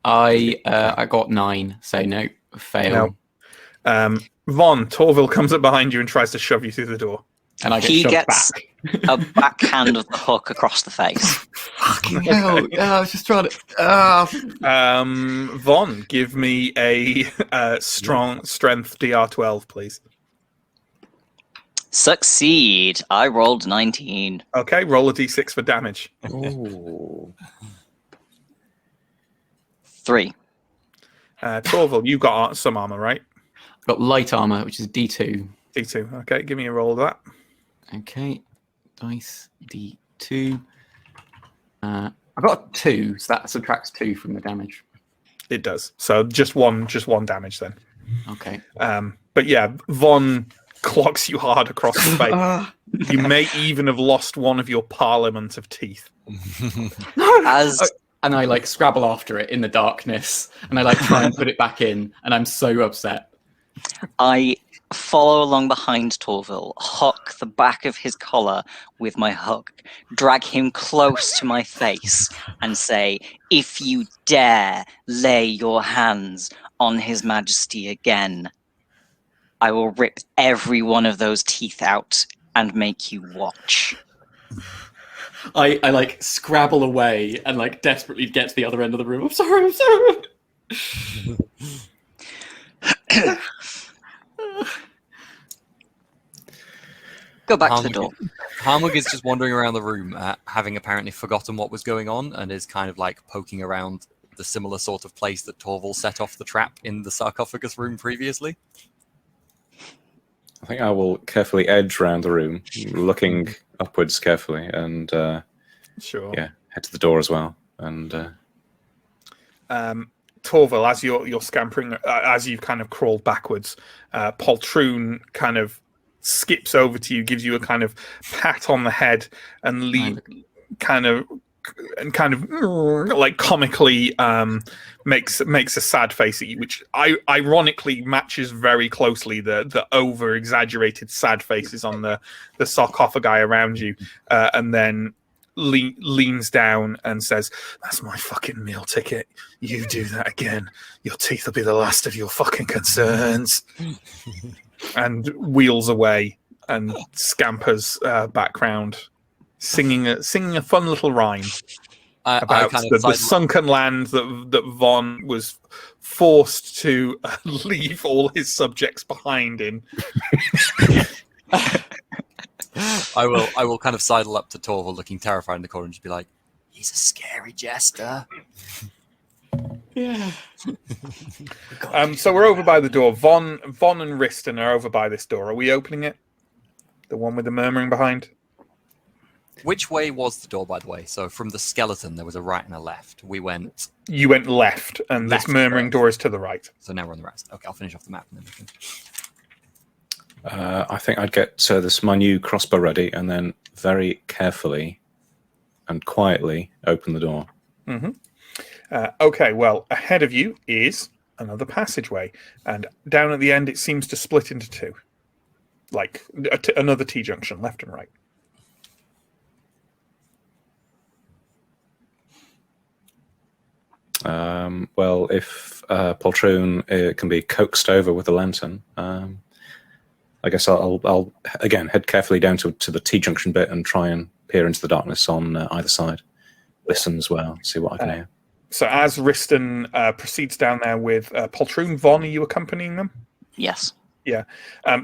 I got 9, so no, fail. No. Von, Torval comes up behind you and tries to shove you through the door. And I get He shoved gets back. a backhand of the hook across the face. Fucking hell! I was just trying to. Von, give me a strong strength DR12, please. Succeed. I rolled 19. Okay, roll a d6 for damage. Ooh. 3. Torval, you got some armor, right? Got light armor, which is D2. D2. Okay, give me a roll of that. Okay, dice D2. I got 2, so that subtracts 2 from the damage. It does. So just one damage then. Okay. But yeah, Von clocks you hard across the face. You may even have lost one of your parliament of teeth. As And I scrabble after it in the darkness, and I try and put it back in, and I'm so upset. I follow along behind Torval, hook the back of his collar with my hook, drag him close to my face, and say, "If you dare lay your hands on His Majesty again, I will rip every one of those teeth out and make you watch." I like scrabble away and like desperately get to the other end of the room. I'm sorry. Go back to the door. Harmug is just wandering around the room, having apparently forgotten what was going on, and is kind of like poking around the similar sort of place that Torval set off the trap in the sarcophagus room previously. I think I will carefully edge around the room, looking upwards carefully, and Sure. yeah, head to the door as well. And Torval, as you're scampering, as you've kind of crawled backwards, Poltroon kind of skips over to you, gives you a kind of pat on the head, and kind of like comically makes a sad face at you, which ironically matches very closely the over exaggerated sad faces on the sarcophagi around you, and then leans down and says, "That's my fucking meal ticket. You do that again, your teeth will be the last of your fucking concerns." And wheels away and scampers back round, singing a fun little rhyme about the sunken land that Von was forced to leave all his subjects behind in. I will kind of sidle up to Torval, looking terrified in the corner, and just be like, "He's a scary jester." Yeah. So we're over by the door. Von and Riston are over by this door. Are we opening it? The one with the murmuring behind? Which way was the door, by the way? So from the skeleton, there was a right and a left. You went left, and Left, this murmuring correct. door is to the right. So now we're on the right. Okay, I'll finish off the map. And then we can... I think I'd get my new crossbow ready, and then very carefully and quietly open the door. Mm-hmm. Okay, well, ahead of you is another passageway, and down at the end it seems to split into two, like another T-junction, left and right. Well, if Poltroon can be coaxed over with a lantern, I guess I'll again head carefully down to the T-junction bit and try and peer into the darkness on either side. Listen as well, see what I can hear. So as Riston proceeds down there with Poltroon, Von, are you accompanying them? Yes. Yeah.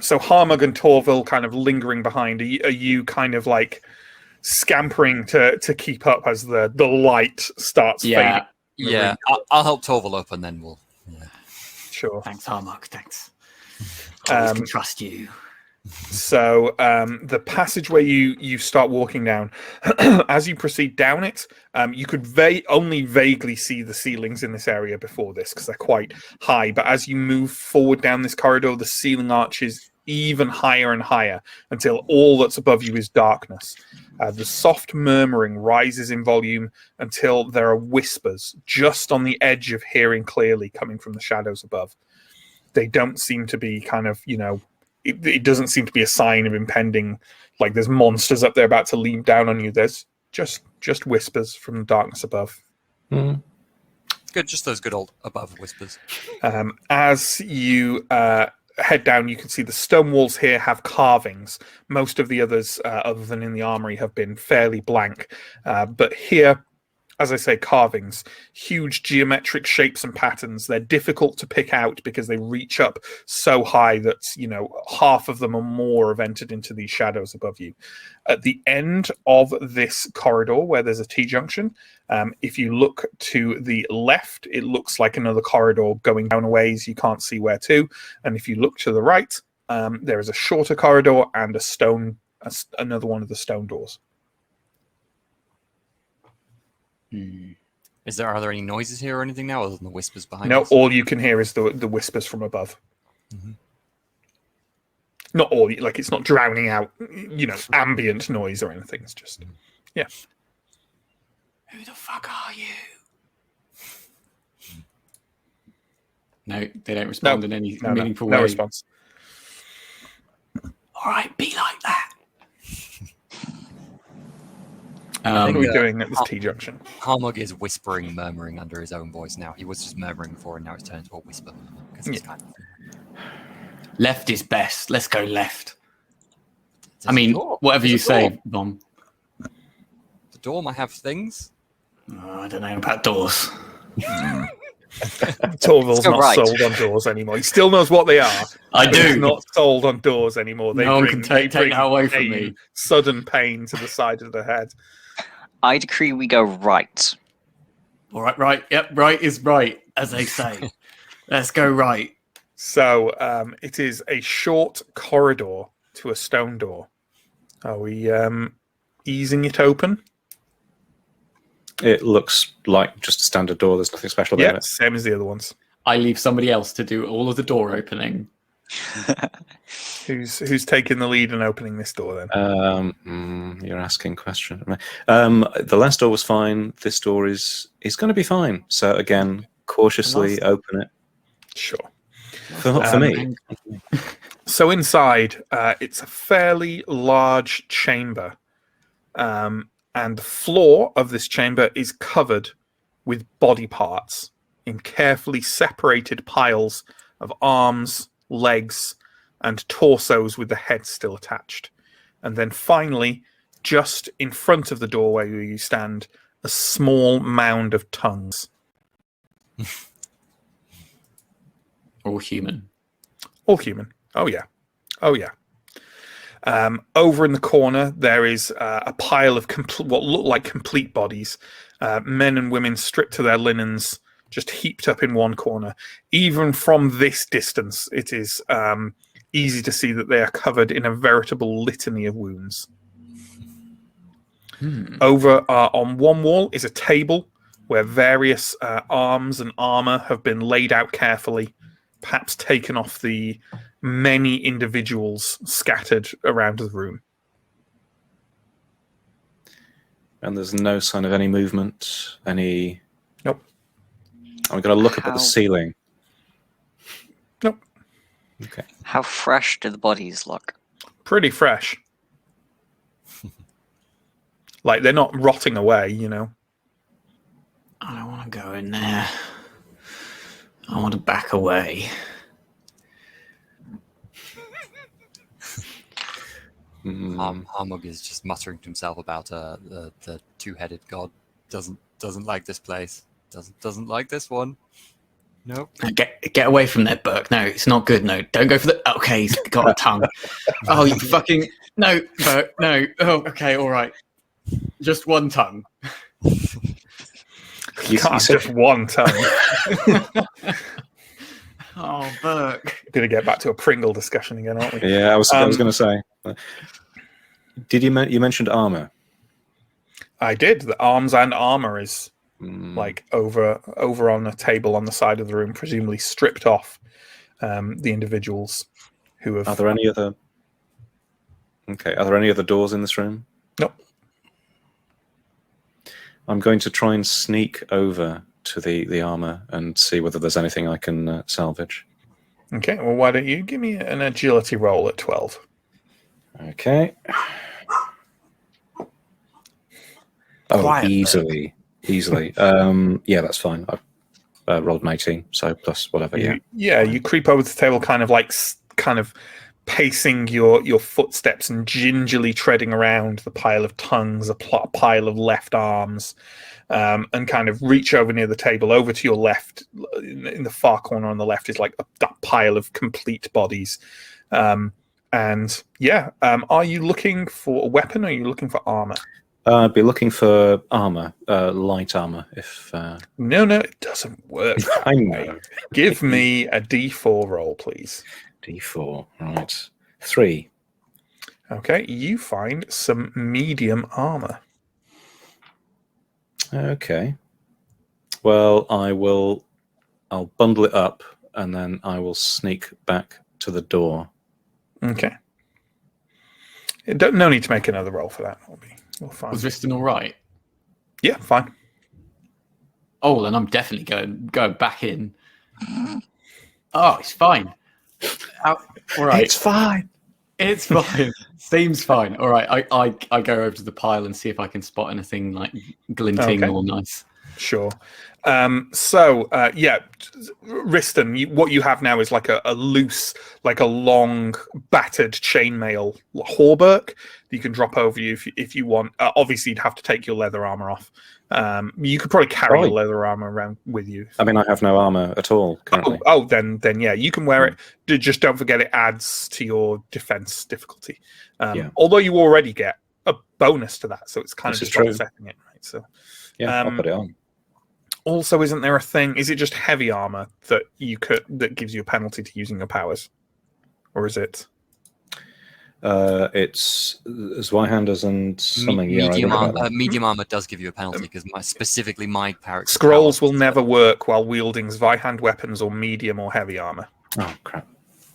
So Harmug and Torval kind of lingering behind. Are you kind of like scampering to keep up as the light starts fading? Yeah, I'll help Torval up, and then we'll... Yeah. Sure. Thanks, Harmug. Thanks. I always can trust you. So the passageway you start walking down, as you proceed down it, you could only vaguely see the ceilings in this area before this because they're quite high. But as you move forward down this corridor, the ceiling arches even higher and higher until all that's above you is darkness. The soft murmuring rises in volume until there are whispers just on the edge of hearing clearly coming from the shadows above. They don't seem to be kind of, it doesn't seem to be a sign of impending, like there's monsters up there about to leap down on you. There's just whispers from the darkness above. Mm-hmm. Good, just those good old above whispers. As you head down, you can see the stone walls here have carvings. Most of the others, other than in the armory, have been fairly blank. But here, as I say, carvings, huge geometric shapes and patterns. They're difficult to pick out because they reach up so high that, half of them or more have entered into these shadows above you. At the end of this corridor, where there's a T-junction, if you look to the left, it looks like another corridor going down a ways. You can't see where to. And if you look to the right, there is a shorter corridor and another one of the stone doors. Are there any noises here or anything now other than the whispers behind No, us? all you can hear is the whispers from above. Mm-hmm. Not all, like it's not drowning out, ambient noise or anything. It's just, yeah. Who the fuck are you? No, they don't respond in any meaningful way. No response. All right, be like that. What are we doing at this T-junction? Harmug is whispering, murmuring under his own voice now. He was just murmuring before, and now it's turned into a whisper. It's kind of... Left is best. Let's go left. Whatever you say, Bomb. door might have things. Oh, I don't know about doors. Torval's not right. sold on doors anymore. He still knows what they are. I but he's do. not sold on doors anymore. They No one bring, can take they bring that away from pain, me. sudden pain to the side of the head. I decree we go right. All right, right. Yep, right is right, as they say. Let's go right. So it is a short corridor to a stone door. Are we easing it open? It looks like just a standard door. There's nothing special about Yeah, it. same as the other ones. I leave somebody else to do all of the door opening. Who's taking the lead in opening this door then? You're asking questions. The last door was fine. This door is going to be fine. So again, cautiously open it. Sure. For me. So inside, it's a fairly large chamber. And the floor of this chamber is covered with body parts in carefully separated piles of arms, legs, and torsos with the head still attached. And then finally, just in front of the doorway where you stand, a small mound of tongues. All human. All human. Oh, yeah. Oh, yeah. Over in the corner, there is a pile of what look like complete bodies, men and women stripped to their linens, just heaped up in one corner. Even from this distance, it is easy to see that they are covered in a veritable litany of wounds. Over on one wall is a table where various arms and armor have been laid out carefully, perhaps taken off the many individuals scattered around the room. And there's no sign of any movement, any... Nope. I'm going to look up at the ceiling. Nope. Okay. How fresh do the bodies look? Pretty fresh. Like, they're not rotting away, you know. I don't want to go in there. I want to back away. Harmog is just muttering to himself about the two-headed god. Doesn't like this place. Doesn't like this one. Nope. Get away from there, Burke. No, it's not good. No, don't go for the... Okay, he's got a tongue. Oh, you fucking... No, Burke, no. Oh, okay, all right. Just one tongue. You can't just one tongue. Oh, Burke. Going to get back to a Pringle discussion again, aren't we? Yeah, I was going to say. Did you mentioned armor? I did. The arms and armor is like over on a table on the side of the room, presumably stripped off the individuals who have... Are there any other... Okay, are there any other doors in this room? Nope. I'm going to try and sneak over to the armor and see whether there's anything I can salvage. Okay, well, why don't you give me an agility roll at 12? Okay. Oh, Quiet, easily. Yeah, that's fine. I've rolled an 18, so plus whatever. Yeah. You creep over the table, kind of pacing your footsteps and gingerly treading around the pile of tongues, a pile of left arms, and kind of reach over near the table. Over to your left, in the far corner on the left, is like that pile of complete bodies. Are you looking for a weapon or are you looking for armor? I'd be looking for armor, light armor. If No, it doesn't work. I know. Give me a D4 roll, please. D4, right. 3. Okay, you find some medium armor. Okay. Well, I'll bundle it up and then I will sneak back to the door. Okay. No need to make another roll for that. We'll fine. Was Riston all right? Yeah, fine. Oh, then I'm definitely going back in. Oh, it's fine. All right. It's fine. It's fine. Seems fine. All right. I go over to the pile and see if I can spot anything like glinting or nice. Sure. Riston, what you have now is like a loose, like a long, battered chainmail hauberk that you can drop over you if you want. Obviously, you'd have to take your leather armor off. You could probably carry your leather armor around with you. I mean, I have no armor at all currently. Then yeah, you can wear it. Just don't forget it adds to your defense difficulty. Although you already get a bonus to that, so it's kind of just offsetting it, right? So yeah, I'll put it on. Also, isn't there a thing? Is it just heavy armor that gives you a penalty to using your powers, or is it? It's Zweihanders and something. Medium armor does give you a penalty because specifically my character. Scrolls will never work while wielding Zweihand weapons or medium or heavy armor. Oh crap!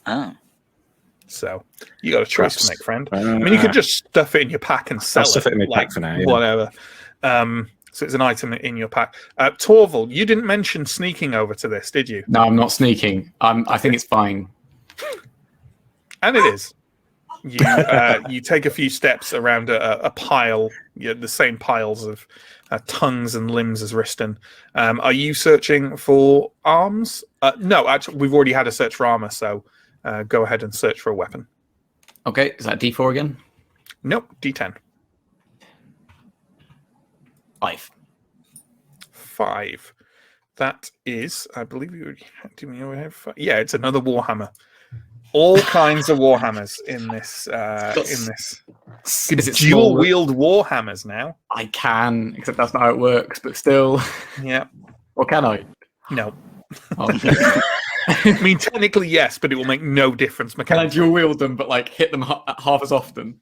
Oh. So you got a choice to make, friend. I mean, you could just stuff it in your pack and sell it. Stuff it in my pack for now. Yeah. Whatever. So it's an item in your pack. Torval, you didn't mention sneaking over to this, did you? No, I'm not sneaking. I think it's fine. And it is. You take a few steps around a pile, the same piles of tongues and limbs as Riston. Are you searching for arms? No, actually, we've already had a search for armor, so go ahead and search for a weapon. Okay, is that D4 again? Nope, D10. 5. That is, I believe you already had to me over here. Yeah, it's another Warhammer. All kinds of Warhammers in this. Dual wield Warhammers now. I can, except that's not how it works. But still, yeah. Or can I? No. Oh, I mean, technically yes, but it will make no difference mechanically. Can I dual wield them, but like hit them half as often?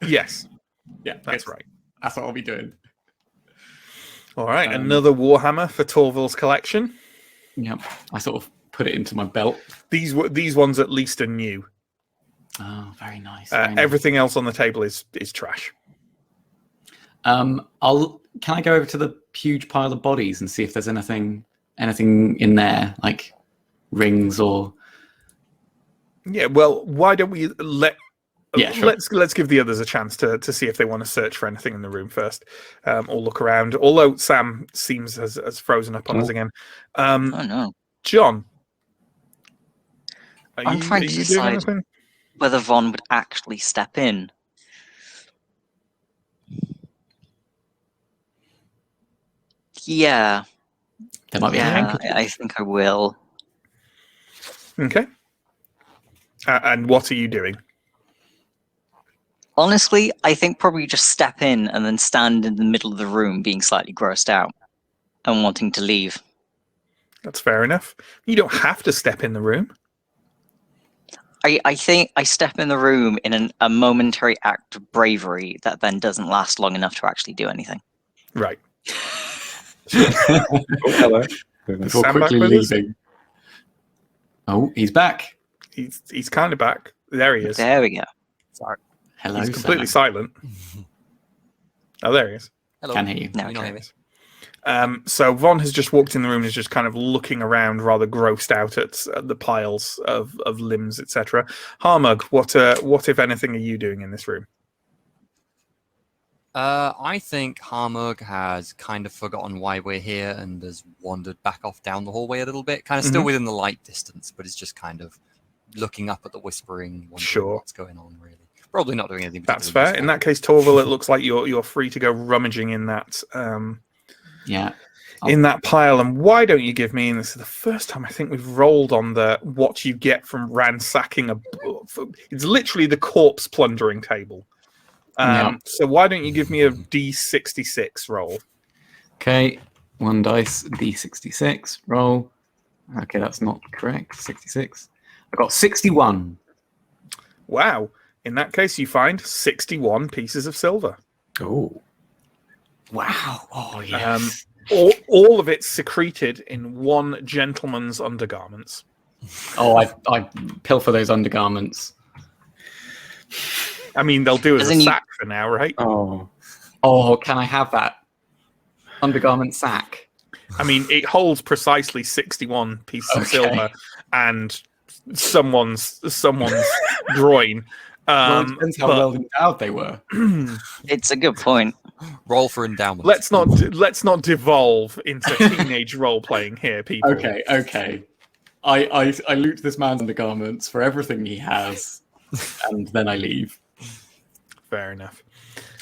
Yes. Yeah, that's right. That's what I'll be doing. All right, another Warhammer for Torval's collection. Yeah, I sort of put it into my belt. These ones at least are new. Oh, very nice. Everything else on the table is trash. Can I go over to the huge pile of bodies and see if there's anything in there, like rings or? Yeah, well, why don't we sure. Let's give the others a chance to see if they want to search for anything in the room first, or look around. Although Sam seems has frozen up on us again. Oh no, John. I'm trying to decide whether Von would actually step in. Yeah. There might be I think I will. Okay. And what are you doing? Honestly, I think probably just step in and then stand in the middle of the room being slightly grossed out and wanting to leave. That's fair enough. You don't have to step in the room. I think I step in the room in a momentary act of bravery that then doesn't last long enough to actually do anything. Right. Hello. Before quickly leaving. Oh, he's back. He's kind of back. There he is. There we go. Sorry. Hello. He's completely silent. Oh, there he is. Hello. Can hear you. No, So Von has just walked in the room and is just kind of looking around, rather grossed out at the piles of limbs, etc. Harmug, what if anything are you doing in this room? I think Harmug has kind of forgotten why we're here and has wandered back off down the hallway a little bit, kind of still within the light distance, but is just kind of looking up at the whispering, wondering what's going on, really. Probably not doing anything. That's fair. Useful. In that case, Torval, it looks like you're free to go rummaging in that. In that pile. And why don't you give me? And this is the first time I think we've rolled on the what you get from ransacking a. It's literally the corpse plundering table. So why don't you give me a D66 roll? Okay, 1 dice, D66 roll. Okay, that's not correct. 66. I got 61. Wow. In that case, you find 61 pieces of silver. Oh. Wow. Oh, yes. All of it secreted in one gentleman's undergarments. Oh, I pilfer those undergarments. I mean, they'll do as a sack for now, right? Oh, can I have that undergarment sack? I mean, it holds precisely 61 pieces of silver and someone's groin. Well, it depends how well endowed they were. It's a good point. Roll for endowment. Let's not devolve into teenage role playing here, people. Okay. I loot this man's undergarments for everything he has, and then I leave. Fair enough.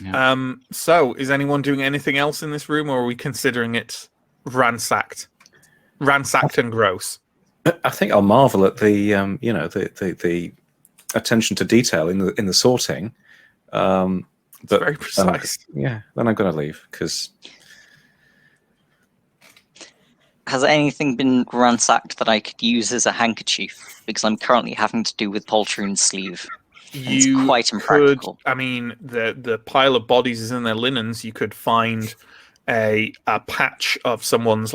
Yeah. So, is anyone doing anything else in this room, or are we considering it ransacked and gross? I think I'll marvel at the the attention to detail in the sorting. It's very precise. Then I'm going to leave because. Has anything been ransacked that I could use as a handkerchief? Because I'm currently having to do with Poltroon's sleeve. It's quite impractical. I mean, the pile of bodies is in their linens. You could find a patch of someone's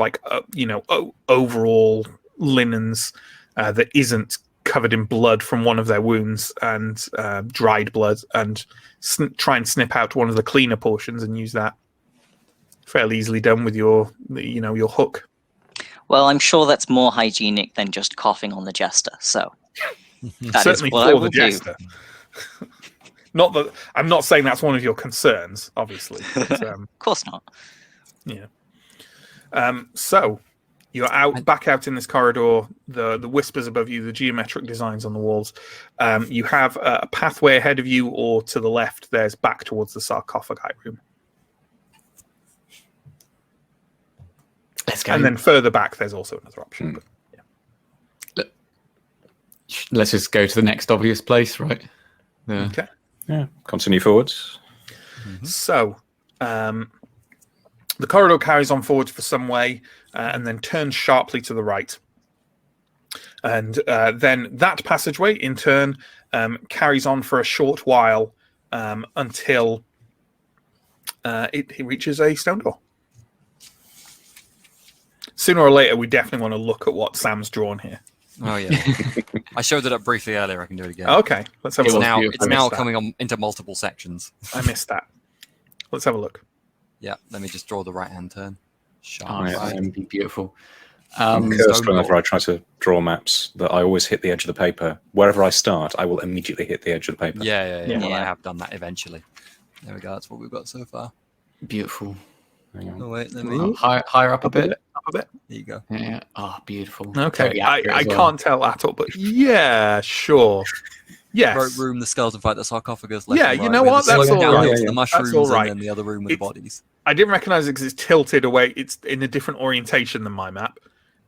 overall linens that isn't covered in blood from one of their wounds and dried blood, and try and snip out one of the cleaner portions and use that. Fairly easily done with your hook. Well, I'm sure that's more hygienic than just coughing on the jester. So that Certainly is what I for will the jester. Not that I'm not saying that's one of your concerns, obviously. But, Of course not. Yeah. So you're back out in this corridor. The whispers above you, the geometric designs on the walls. You have a pathway ahead of you, or to the left, there's back towards the sarcophagi room. Let's go. And then further back, there's also another option. But, yeah. Let's just go to the next obvious place, right? Yeah. Okay. Yeah. Continue forwards. So, the corridor carries on forwards for some way, and then turns sharply to the right. And then that passageway, in turn, carries on for a short while until it reaches a stone door. Sooner or later, we definitely want to look at what Sam's drawn here. Oh yeah, I showed it up briefly earlier. I can do it again. Okay, let's have a look. It's now coming on into multiple sections. I missed that. Let's have a look. Yeah, let me just draw the right-hand turn. That'd be beautiful. I'm cursed whenever I try to draw maps that I always hit the edge of the paper. Wherever I start, I will immediately hit the edge of the paper. Yeah. Well, I have done that eventually. There we go. That's what we've got so far. Beautiful. Oh wait, let me higher up a bit. Up a bit. There you go. Yeah. Oh, beautiful. Okay. I can't tell at all, but yeah, sure. Yes. Rope room, the skeleton fight, the sarcophagus. Yeah, you know what? That's all right. The mushrooms, That's all right. and then the other room with the bodies. I didn't recognize it because it's tilted away. It's in a different orientation than my map.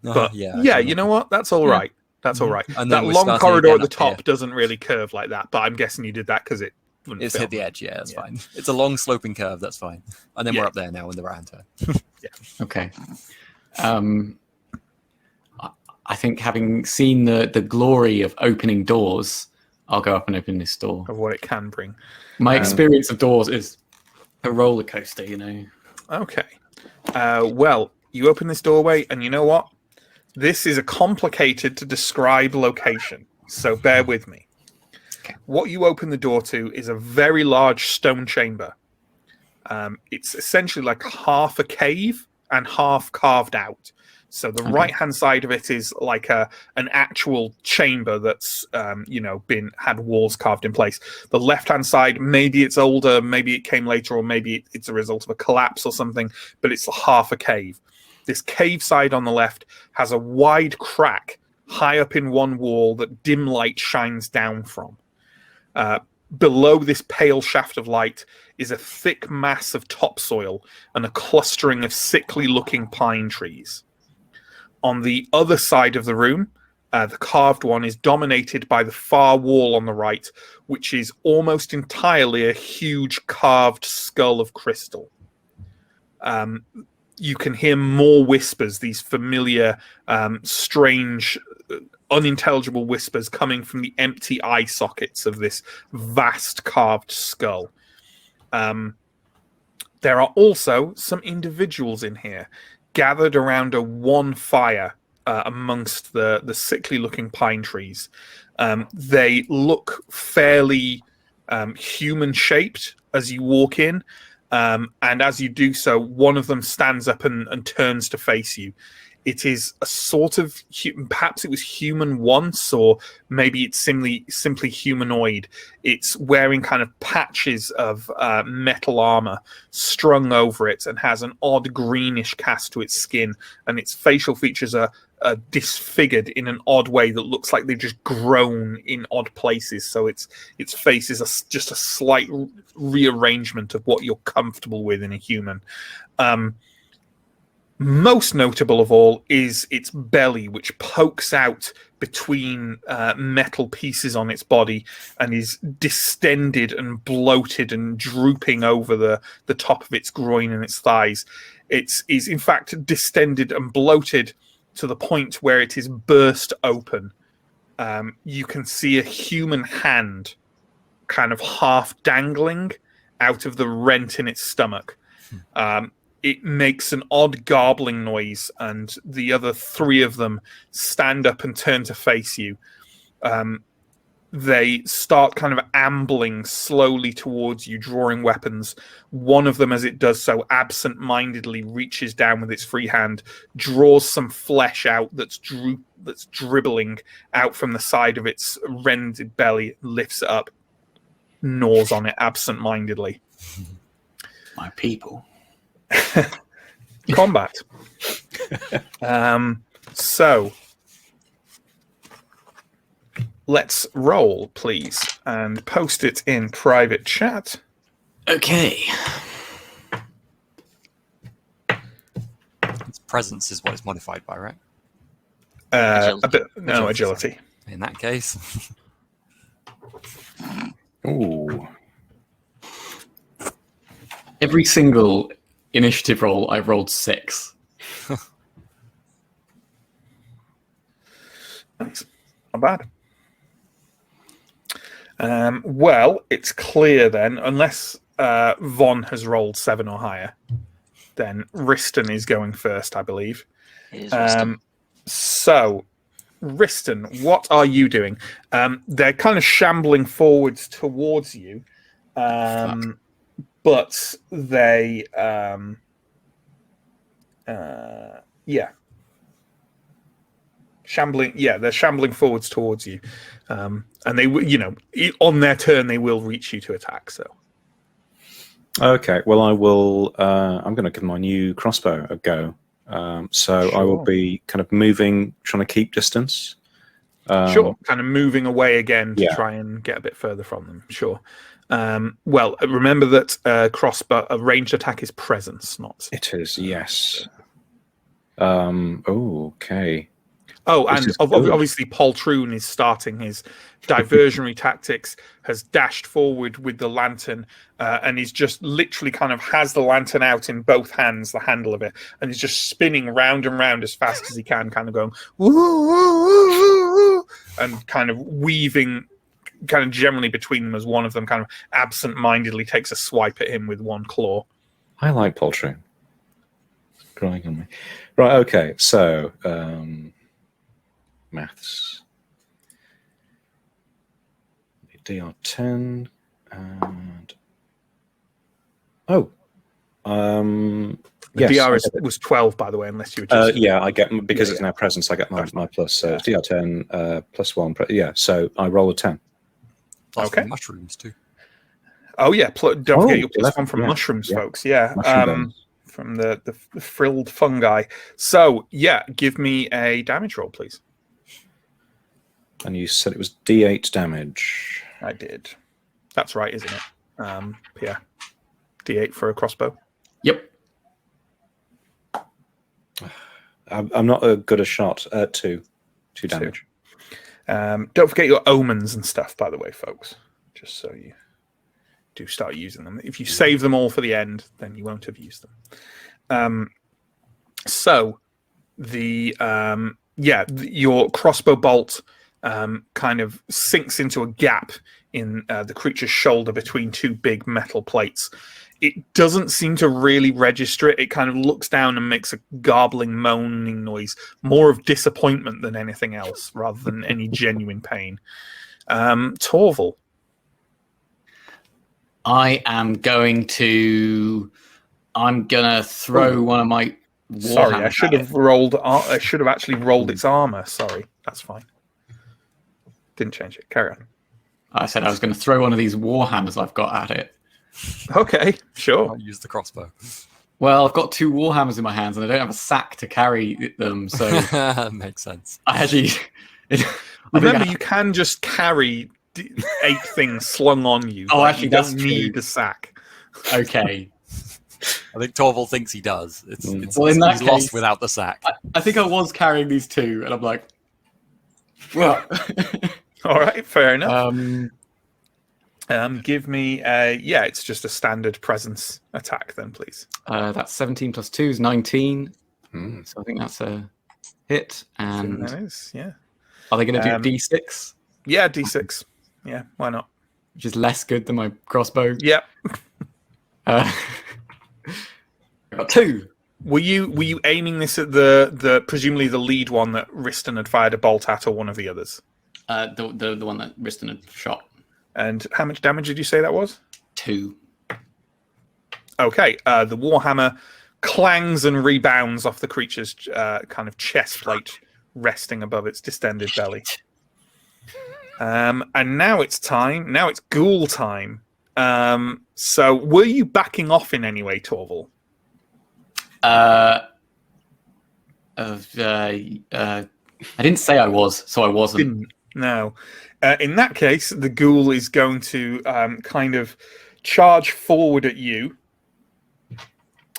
But yeah, you know what? That's all right. That's all right. And that then long corridor at the top here. doesn't really curve like that, but I'm guessing you did that because it wouldn't It's fit hit the edge, yeah, that's fine. It's a long sloping curve, that's fine. And then we're up there now in the right hand turn. Okay. I think having seen the glory of opening doors, I'll go up and open this door. of what it can bring. My experience of doors is a roller coaster, you know. Okay. Well, you open this doorway, and you know what? This is a complicated to describe location, so bear with me. Okay. What you open the door to is a very large stone chamber. It's essentially like half a cave and half carved out. So the right-hand side of it is like an actual chamber that's had walls carved in place. The left-hand side, maybe it's older, maybe it came later, or maybe it's a result of a collapse or something, but it's half a cave. This cave side on the left has a wide crack high up in one wall that dim light shines down from. Below this pale shaft of light is a thick mass of topsoil and a clustering of sickly-looking pine trees. On the other side of the room, the carved one is dominated by the far wall on the right, which is almost entirely a huge carved skull of crystal. You can hear more whispers, these familiar, strange, unintelligible whispers coming from the empty eye sockets of this vast carved skull. There are also some individuals in here, gathered around one fire amongst the sickly-looking pine trees. They look fairly human-shaped as you walk in, and as you do so, one of them stands up and turns to face you. It is a sort of perhaps it was human once, or maybe it's simply humanoid. It's wearing kind of patches of metal armor strung over it, and has an odd greenish cast to its skin, and its facial features are disfigured in an odd way that looks like they've just grown in odd places. So its face is just a slight rearrangement of what you're comfortable with in a human. Most notable of all is its belly, which pokes out between metal pieces on its body and is distended and bloated and drooping over the top of its groin and its thighs. It is in fact distended and bloated to the point where it is burst open. You can see a human hand kind of half dangling out of the rent in its stomach. It makes an odd garbling noise, and the other three of them stand up and turn to face you. They start kind of ambling slowly towards you, drawing weapons. One of them, as it does so, absent-mindedly reaches down with its free hand, draws some flesh out that's dribbling out from the side of its rended belly, lifts it up, gnaws on it absent-mindedly. My people. Combat. So let's roll, please, and post it in private chat. Okay. Its presence is what it's modified by, right? Agility. In that case. Ooh. Every single initiative roll, I've rolled 6. Nice. Not bad. Well, it's clear then, unless Von has rolled 7 or higher, then Riston is going first, I believe. It is Riston. So, Riston, what are you doing? They're kind of shambling forwards towards you, but they, they're shambling forwards towards you, and they, on their turn, they will reach you to attack. So, Okay, well, I will. I'm going to give my new crossbow a go. So I will be kind of moving, trying to keep distance. Sure, kind of moving away again to Yeah. try and get a bit further from them. Sure. Well, remember that crossbow, a ranged attack is presence, not. It is, yes. Okay. Oh, This and is good. obviously Poltroon is starting his diversionary tactics, has dashed forward with the lantern, and he's just literally kind of has the lantern out in both hands, the handle of it, and he's just spinning round and round as fast as he can, kind of going, woo, woo, woo, woo, woo, and kind of weaving kind of generally between them as one of them kind of absent-mindedly takes a swipe at him with one claw. I like poultry. It's growing on me. Right, okay, so maths. DR10 and The yes, DR was 12, by the way, unless you were just... yeah, I get because it's Yeah. now presence. I get my plus. So it's DR10 plus 1. Yeah, so I roll a 10. Plus Okay. the mushrooms too. Oh, yeah, don't forget your plus 11, one from yeah, mushrooms, yeah. folks. Yeah, Mushroom bonus. from the frilled fungi. So, yeah, give me a damage roll, please. And you said it was D8 damage. I did. That's right, isn't it? Pierre. D8 for a crossbow. Yep. I'm not a good a shot. 2 damage. Don't forget your omens and stuff, by the way, folks. Just so you do start using them. If you save them all for the end, then you won't have used them. So your crossbow bolt kind of sinks into a gap in the creature's shoulder between two big metal plates. It doesn't seem to really register it. It kind of looks down and makes a garbling, moaning noise, more of disappointment than anything else, rather than any genuine pain. Torval. I'm gonna throw one of my Sorry, I Warhammer should had have rolled. I should have actually rolled its armor. Sorry, that's fine. Didn't change it. Carry on. I said I was going to throw one of these warhammers I've got at it. Okay, sure. I'll use the crossbow. Well, I've got 2 warhammers in my hands, and I don't have a sack to carry them, so Makes sense. I actually. Remember, you can just carry 8 things slung on you. Oh, Like, actually, you don't that's need true. a sack. Okay. I think Torval thinks he does. Well, in that he's lost case- without the sack. I think I was carrying these 2, and I'm like, well. All right, fair enough. Give me it's just a standard presence attack then, please. That's 17 plus 2 is 19. Hmm. So I think that's a hit. And That is, yeah. are they going to do D6? Yeah, D6. Yeah, why not? Which is less good than my crossbow. Yep. I got 2. Were you aiming this at the presumably the lead one that Riston had fired a bolt at, or one of the others? The one that Riston had shot. And how much damage did you say that was? 2. Okay, the warhammer clangs and rebounds off the creature's kind of chest plate, resting above its distended belly. And now it's time. Now it's ghoul time. So, were you backing off in any way, Torval? I didn't say I was, so I wasn't. Didn't. No. In that case, the ghoul is going to kind of charge forward at you.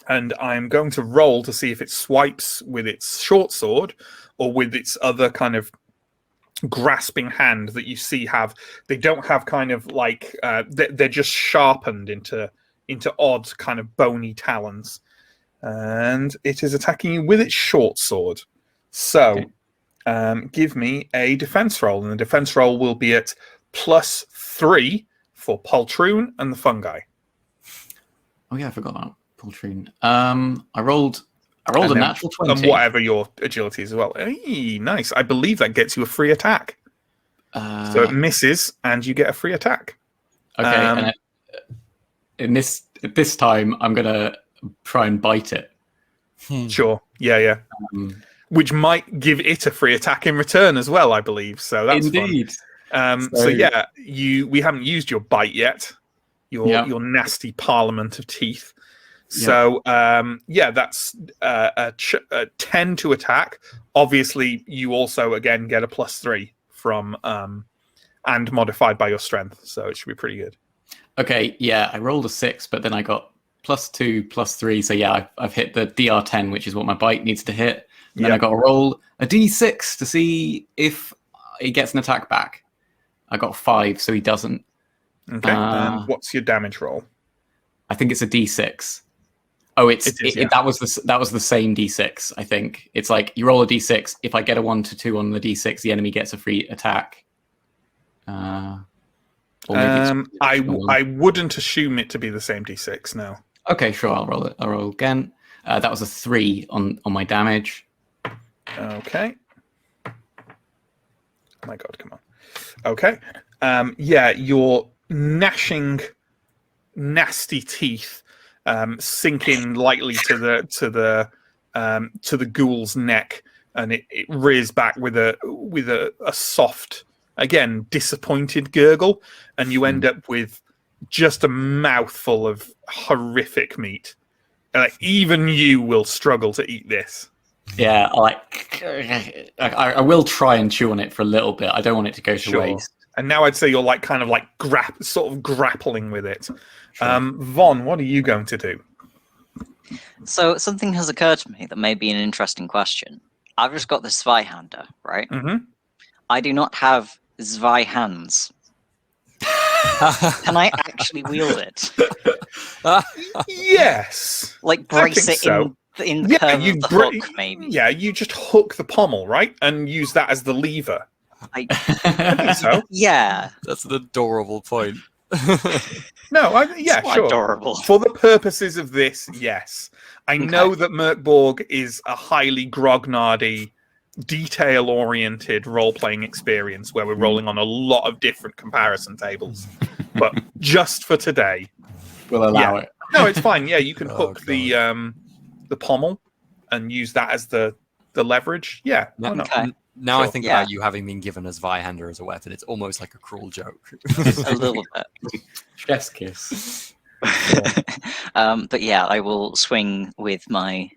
And I'm going to roll to see if it swipes with its short sword or with its other kind of grasping hand that you see have. They don't have kind of like they're just sharpened into odd kind of bony talons. And it is attacking you with its short sword. So give me a defense roll, and the defense roll will be at +3 for poltroon and the fungi. Oh yeah, I forgot that. Poltroon. I rolled a And then- natural 20. And whatever your agility is as well. Hey, nice. I believe that gets you a free attack. So it misses, and you get a free attack. Okay, and at this time, I'm gonna try and bite it. Sure. Yeah. Which might give it a free attack in return as well, I believe. So that's Indeed. fun. So yeah, we haven't used your bite yet. Your nasty parliament of teeth. So that's a 10 to attack. Obviously, you also again get a +3 from and modified by your strength, so it should be pretty good. Okay, yeah, I rolled a 6, but then I got +2, +3. So yeah, I've hit the DR10, which is what my bite needs to hit. And then I got to roll a D6 to see if he gets an attack back. I got 5, so he doesn't. Okay. And what's your damage roll? I think it's a D6. Oh, It is, yeah. that was the same D6. I think it's like you roll a D6. If I get a 1 to 2 on the D6, the enemy gets a free attack. Or maybe it's I wouldn't assume it to be the same D6. No. okay, sure. I'll roll it. I'll roll again. That was a 3 on my damage. Okay. Oh my God, come on. Okay. Your gnashing, nasty teeth sink in lightly to the ghoul's neck, and it rears back with a soft, again, disappointed gurgle, and you end up with just a mouthful of horrific meat. Even you will struggle to eat this. Yeah, I will try and chew on it for a little bit. I don't want it to go to Sure. waste. And now I'd say you're grappling with it. Von, what are you going to do? So something has occurred to me that may be an interesting question. I've just got the Zweihander, right? Mm-hmm. I do not have Zwei hands. Can I actually wield it? Yes. Like I brace think it so. in the curve of the hook, maybe? Yeah, you just hook the pommel, right? And use that as the lever. I think so. Yeah. That's an adorable point. No, It's sure. adorable. For the purposes of this, yes. I know that MÖRK BORG is a highly grognardy, detail-oriented role-playing experience where we're rolling on a lot of different comparison tables. But just for today, We'll allow it. no, it's fine. Yeah, you can Oh, hook the pommel and use that as the leverage. Yeah, why not? Okay. Now Sure. I think Yeah. about you having been given as Zweihander as a weapon. It's almost like a cruel joke. A little bit. Chef's kiss. But yeah, I will swing with my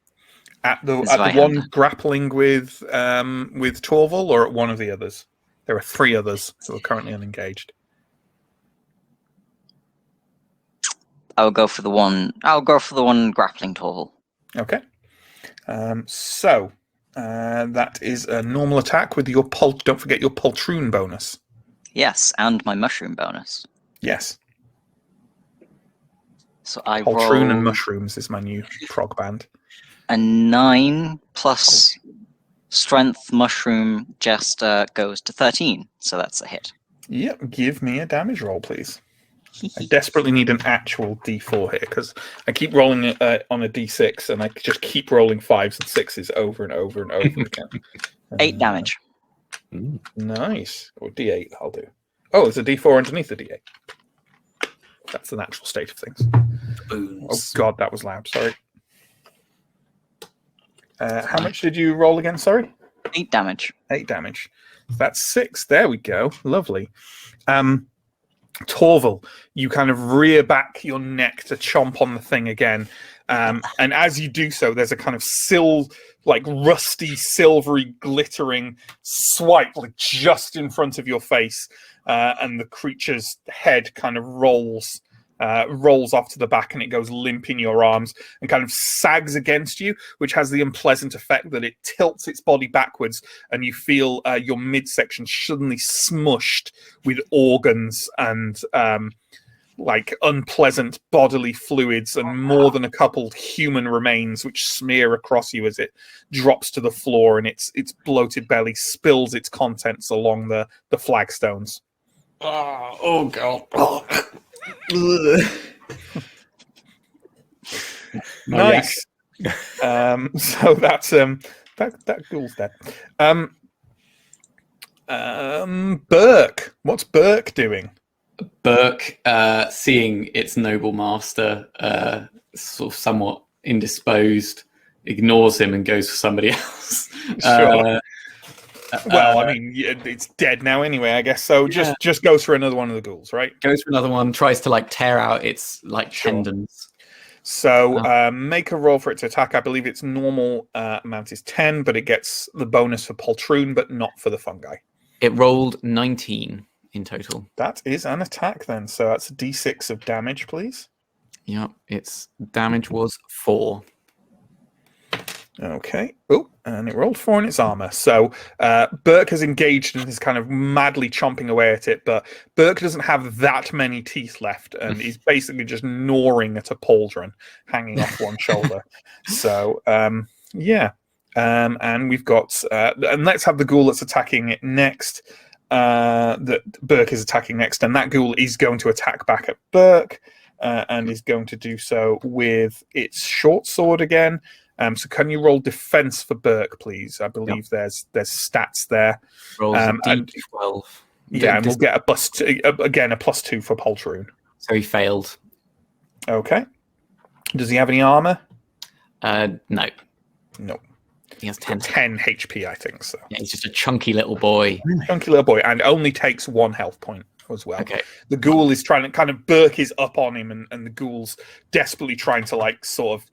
At the Zweihander. one grappling with Torval, or at one of the others. There are 3 others who are currently unengaged. I'll go for the one grappling Torval. Okay. So that is a normal attack with your don't forget your poltroon bonus. Yes, and my mushroom bonus. Yes. So I Poltroon roll and mushrooms is my new prog band. a 9 plus strength mushroom jester goes to 13. So that's a hit. Yep. Give me a damage roll, please. I desperately need an actual D4 here because I keep rolling it on a D6 and I just keep rolling 5s and 6s over and over and over again. 8 damage. Nice. Or D8 I'll do. Oh, there's a D4 underneath the D8. That's the natural state of things. Oh god, that was loud. Sorry. How much did you roll again? Sorry. 8 damage. 8 damage. That's 6. There we go. Lovely. Torval, you kind of rear back your neck to chomp on the thing again. And as you do so, there's a kind of rusty, silvery, glittering swipe just in front of your face. And the creature's head kind of rolls off to the back and it goes limp in your arms and kind of sags against you, which has the unpleasant effect that it tilts its body backwards and you feel your midsection suddenly smushed with organs and unpleasant bodily fluids and more than a couple human remains which smear across you as it drops to the floor and its bloated belly spills its contents along the flagstones. Oh god. Nice. So that's that ghoul's dead. Burke. What's Burke doing? Burke, seeing its noble master sort of somewhat indisposed, ignores him and goes for somebody else. Sure. Well, I mean, it's dead now anyway, I guess. So just goes for another one of the ghouls, right? Goes for another one, tries to tear out its tendons. So make a roll for it to attack. I believe its normal amount is 10, but it gets the bonus for poltroon, but not for the fungi. It rolled 19 in total. That is an attack then. So that's a D6 of damage, please. Yep, its damage was 4. Okay. Oh, and it rolled 4 in its armor. So Burke has engaged and is kind of madly chomping away at it, but Burke doesn't have that many teeth left, and he's basically just gnawing at a pauldron hanging off one shoulder. So, yeah. And we've got... and let's have the ghoul that's attacking it next. That Burke is attacking next, and that ghoul is going to attack back at Burke, and is going to do so with its short sword again. So can you roll defense for Burke, please? I believe there's stats there. Rolls a D12. Yeah, and we'll get a +2 for poltroon. So he failed. Okay. Does he have any armor? No. No. He has 10. 10 HP, I think so. Yeah, he's just a chunky little boy. Chunky little boy, and only takes 1 health point as well. Okay. The ghoul is trying to kind of Burke is up on him, and the ghoul's desperately trying to sort of,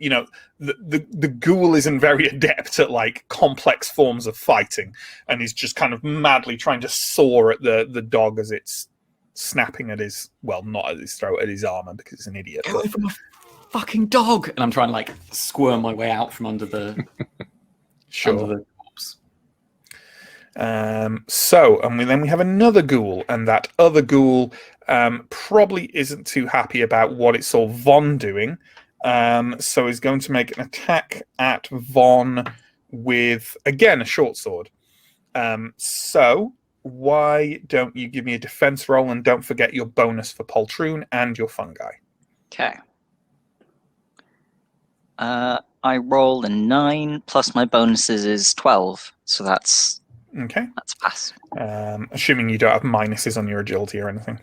the ghoul isn't very adept at complex forms of fighting, and he's just kind of madly trying to saw at the dog as it's snapping at his, well, not at his throat, at his armor because it's an idiot. Get away from a fucking dog! And I'm trying to squirm my way out from under the sure. Under the corpse. Then we have another ghoul, and that other ghoul probably isn't too happy about what it saw Von doing. So he's going to make an attack at Von with, again, a short sword. So why don't you give me a defense roll, and don't forget your bonus for poltroon and your fungi. Okay. I roll a 9 plus my bonuses is 12, so that's pass. Assuming you don't have minuses on your agility or anything.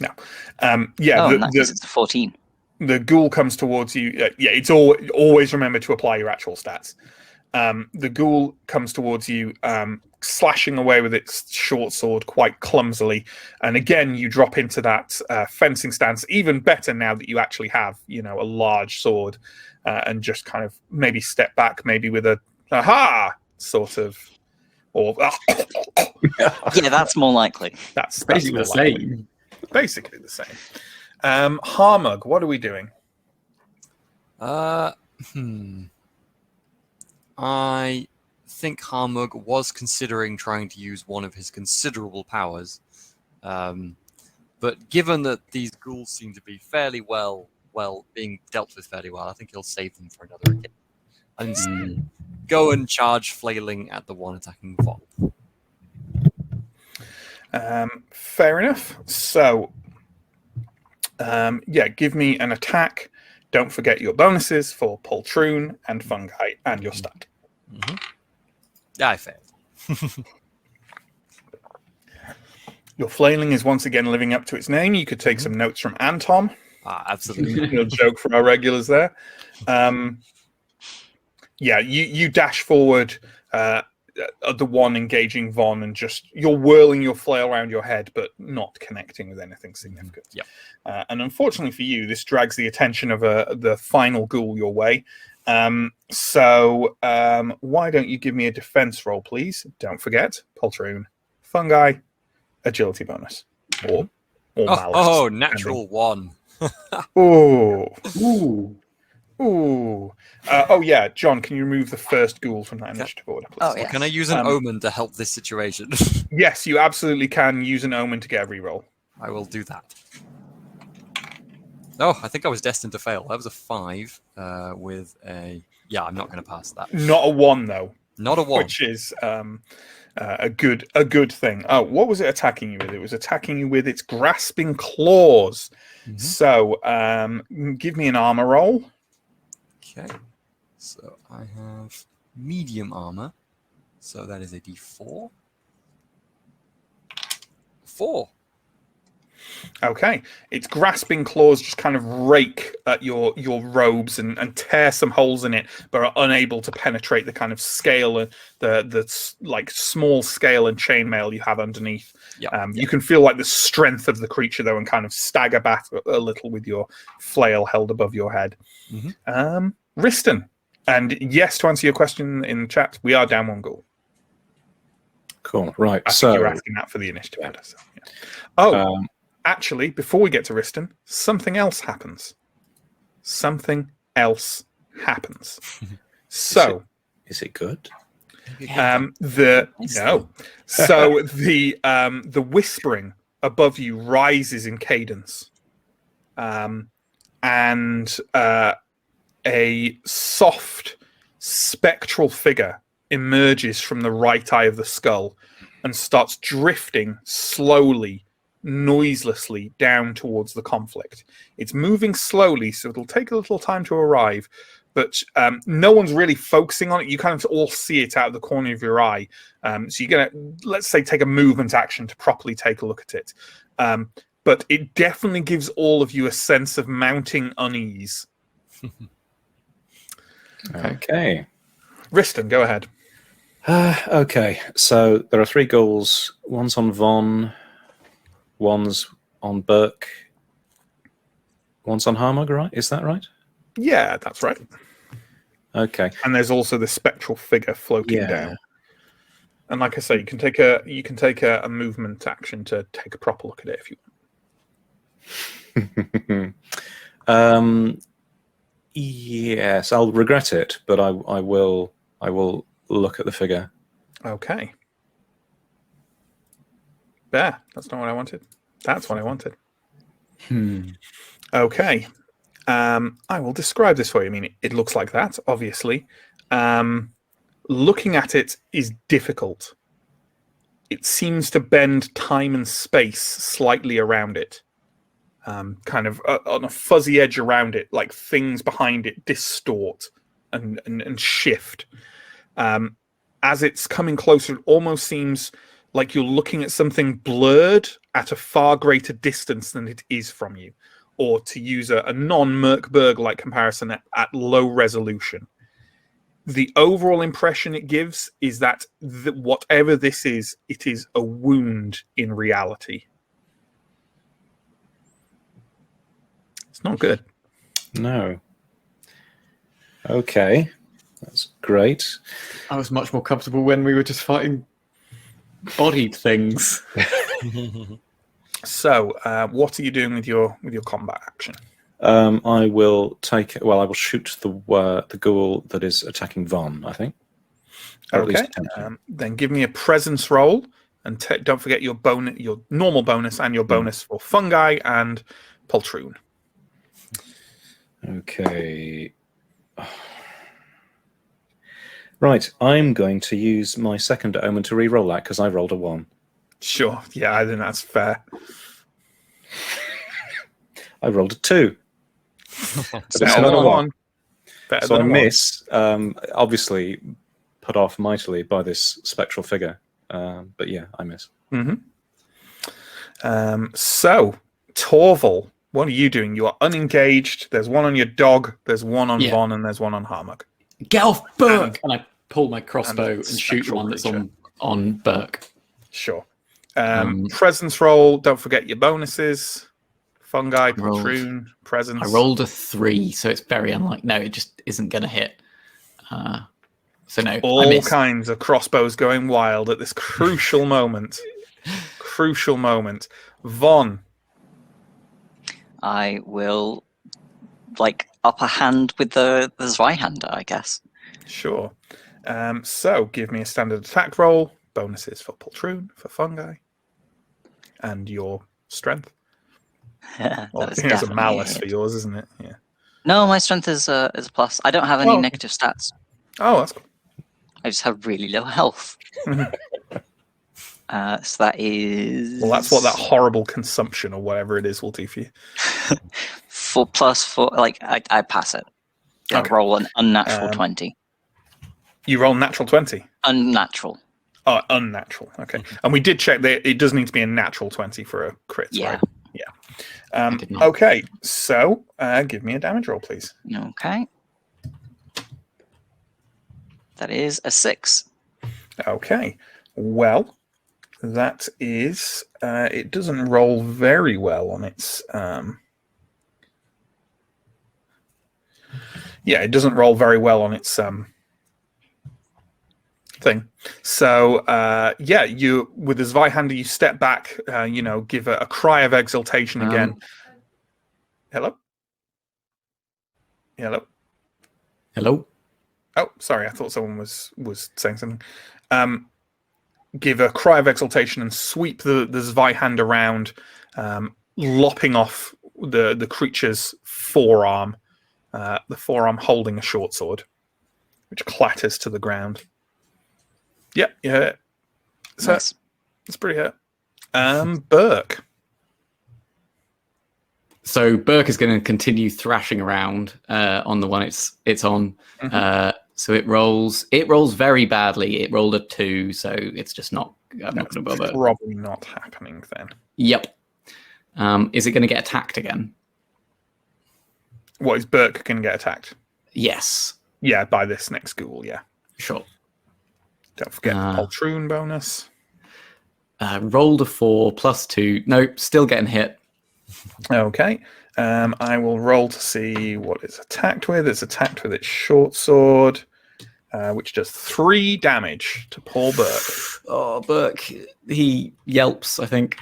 No. Yeah. In that case, it's a 14. The ghoul comes towards you. Yeah, it's always remember to apply your actual stats. The ghoul comes towards you, slashing away with its short sword quite clumsily. And again, you drop into that fencing stance. Even better now that you actually have, a large sword, and just kind of maybe step back, maybe with a aha sort of, or Yeah, that's more likely. that's Basically the more likely. same. Basically the same. Harmug, what are we doing? I think Harmug was considering trying to use one of his considerable powers, but given that these ghouls seem to be fairly well being dealt with fairly well, I think he'll save them for another occasion and go and charge flailing at the one attacking Von. Fair enough. So, give me an attack. Don't forget your bonuses for poltroon and fungi and your stat. Yeah, I failed. Your flailing is once again living up to its name. You could take some notes from Anton. Absolutely. A joke for our regulars there. You dash forward the one engaging Von, and just you're whirling your flail around your head, but not connecting with anything significant. Yeah. And unfortunately for you, this drags the attention of the final ghoul your way. So why don't you give me a defense roll, please? Don't forget, poltroon, fungi, agility bonus, or malice. Oh, natural one. Ooh. Yeah, John, can you remove the first ghoul from that initiative order, please? Oh, yeah. Can I use an omen to help this situation? Yes, you absolutely can use an omen to get every roll. I will do that. Oh, I think I was destined to fail. That was a 5 with a... Yeah, I'm not going to pass that. Not a 1, though. Not a 1. Which is a good thing. Oh, what was it attacking you with? It was attacking you with its grasping claws. So, give me an armor roll. Okay. So I have medium armor. So that is a d4. 4. Okay. Its grasping claws just kind of rake at your robes and tear some holes in it, but are unable to penetrate the kind of scale and the like small scale and chainmail you have underneath. You can feel like the strength of the creature though, and kind of stagger back a little with your flail held above your head. Riston. And yes, to answer your question in the chat, we are down 1 ghoul. Cool. Right. I think you're asking that for the initiative order. So, yeah. Actually, before we get to Riston, something else happens. So, is it good? the whispering above you rises in cadence, and a soft spectral figure emerges from the right eye of the skull and starts drifting slowly, noiselessly down towards the conflict. It's moving slowly, so it'll take a little time to arrive, but no one's really focusing on it. You kind of all see it out of the corner of your eye. So you're going to, let's say, take a movement action to properly take a look at it. But it definitely gives all of you a sense of mounting unease. Okay. Riston, go ahead. Okay, so there are 3 ghouls. One's on Von, one's on Burke, one's on Harmug, right? Is that right? Yeah, that's right. Okay. And there's also the spectral figure floating down. And like I say, you can take a movement action to take a proper look at it if you want. Yes, I'll regret it, but I will look at the figure. Okay. There. That's not what I wanted. That's what I wanted. Okay. I will describe this for you. I mean, it looks like that, obviously. Looking at it is difficult. It seems to bend time and space slightly around it. Kind of on a fuzzy edge around it, like things behind it distort and shift. As it's coming closer, it almost seems like you're looking at something blurred at a far greater distance than it is from you. or to use a non-MÖRK BORG like comparison at low resolution, the overall impression it gives is that whatever this is, it is a wound in reality. It's not good. No. Okay. That's great. I was much more comfortable when we were just fighting bodied things. So, what are you doing with your combat action? I will take. Well, I will shoot the ghoul that is attacking Von, I think. Or at Okay. least attempt to. Then give me a presence roll, and don't forget your normal bonus, and your bonus for fungi and poltroon. Okay. Right, I'm going to use my second omen to re-roll that because I rolled a 1. Sure. Yeah, I think that's fair. I rolled a 2. Better it's than not a a 1. 1. Better So I than a 1. miss, obviously put off mightily by this spectral figure. But yeah, I miss. So, Torval, what are you doing? You are unengaged. There's one on your dog, there's one on Von, and there's one on Harmug. Get off Burke! And I pull my crossbow and shoot the spectral one that's creature. on Burke. Sure. Presence roll, don't forget your bonuses. Fungi, poltroon, presence. I rolled a 3, so it's very unlikely. No, it just isn't going to hit. So no, I All missed. kinds of crossbows going wild at this crucial moment. Crucial moment. Von. I will, upper hand with the Zweihander, I guess. Sure. So give me a standard attack roll. Bonuses for poltroon, for fungi, and your strength. That Well, I is think there's a definitely malice hit. for yours, isn't it? Yeah. No, my strength is a plus. I don't have any Oh. negative stats. Oh, that's cool. I just have really low health. So that is... Well, that's what that horrible consumption or whatever it is will do for you. 4 plus 4, I pass it. I Okay. roll an unnatural 20. You roll natural 20. Unnatural. Oh, unnatural. Okay. And we did check that it does need to be a natural 20 for a crit, Yeah. right? Yeah. did not. Okay. So give me a damage roll, please. Okay. That is a 6. Okay. Well, that is... it doesn't roll very well on its... Yeah, it doesn't roll very well on its thing. So, yeah, you with the Zweihander, you step back, give a cry of exultation again. Hello? Hello? Hello? Oh, sorry, I thought someone was saying something. Give a cry of exultation and sweep the Zweihand around, lopping off the creature's forearm, the forearm holding a short sword, which clatters to the ground. Yep, yeah. So Nice. it's pretty hurt. Burke. So Burke is going to continue thrashing around on the one it's on. So it rolls very badly. It rolled a 2, so it's just not. I'm not going to bother. Probably not happening then. Yep. Is it going to get attacked again? What, is Burke going to get attacked? Yes. Yeah, by this next ghoul, yeah. Sure. Don't forget the poltroon bonus. Rolled a 4 plus 2. Nope, still getting hit. Okay. I will roll to see what it's attacked with. It's attacked with its short sword, which does 3 damage to poor Burke. Oh, Burke, he yelps, I think.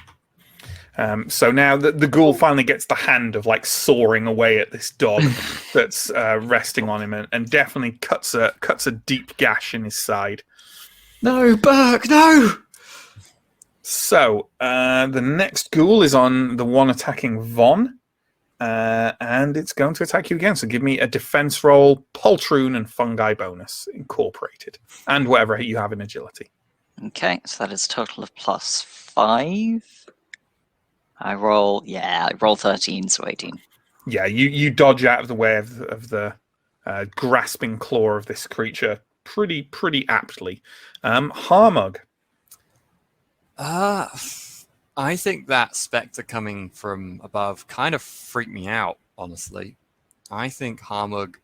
So now the ghoul finally gets the hand of sawing away at this dog that's resting on him, and definitely cuts a deep gash in his side. No, Burke, no! So the next ghoul is on the one attacking Von, and it's going to attack you again. So give me a defense roll, poltroon, and fungi bonus incorporated, and whatever you have in agility. Okay, so that is a total of plus 5. I roll 13, so 18. Yeah, you dodge out of the way of the grasping claw of this creature pretty aptly. Harmug. I think that spectre coming from above kind of freaked me out, honestly. I think Harmug,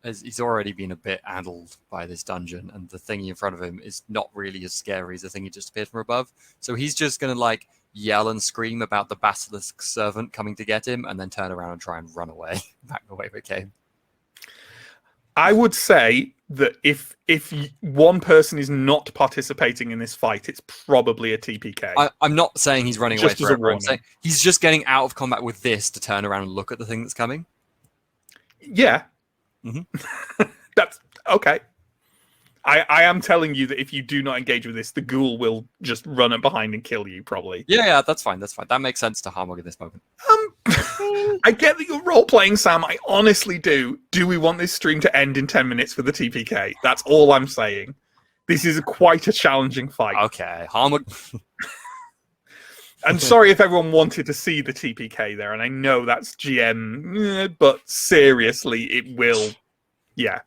he's already been a bit addled by this dungeon, and the thingy in front of him is not really as scary as the thing he just appeared from above. So he's just going to like yell and scream about the basilisk servant coming to get him, and then turn around and try and run away back the way we came. I would say that if one person is not participating in this fight, it's probably a TPK. I'm not saying he's running Just away as a forever. I'm warning. saying he's just getting out of combat with this to turn around and look at the thing that's coming. Yeah. Mm-hmm. That's okay. I am telling you that if you do not engage with this, the ghoul will just run up behind and kill you, probably. Yeah, that's fine. That's fine. That makes sense to Harmog in this moment. I get that you're role-playing, Sam. I honestly do. Do we want this stream to end in 10 minutes for the TPK? That's all I'm saying. This is quite a challenging fight. Okay, Harmog. I'm sorry if everyone wanted to see the TPK there, and I know that's GM, but seriously, it will. Yeah.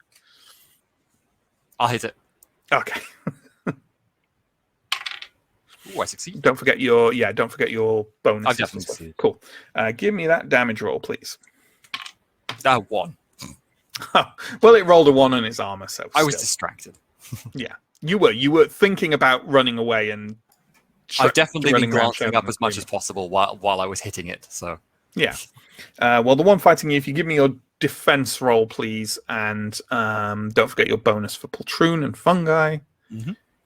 I'll hit it. Okay. Ooh, I succeed. Don't forget your bonus. I've definitely succeeded. Cool. Give me that damage roll, please. 1. Well, it rolled a 1 on its armor, so I was still. distracted. Yeah, you were thinking about running away, and I've definitely been running around glancing up shouting as much and as possible while I was hitting it. So yeah. Well, the one fighting you, if you give me your defense roll, please, and don't forget your bonus for poltroon and fungi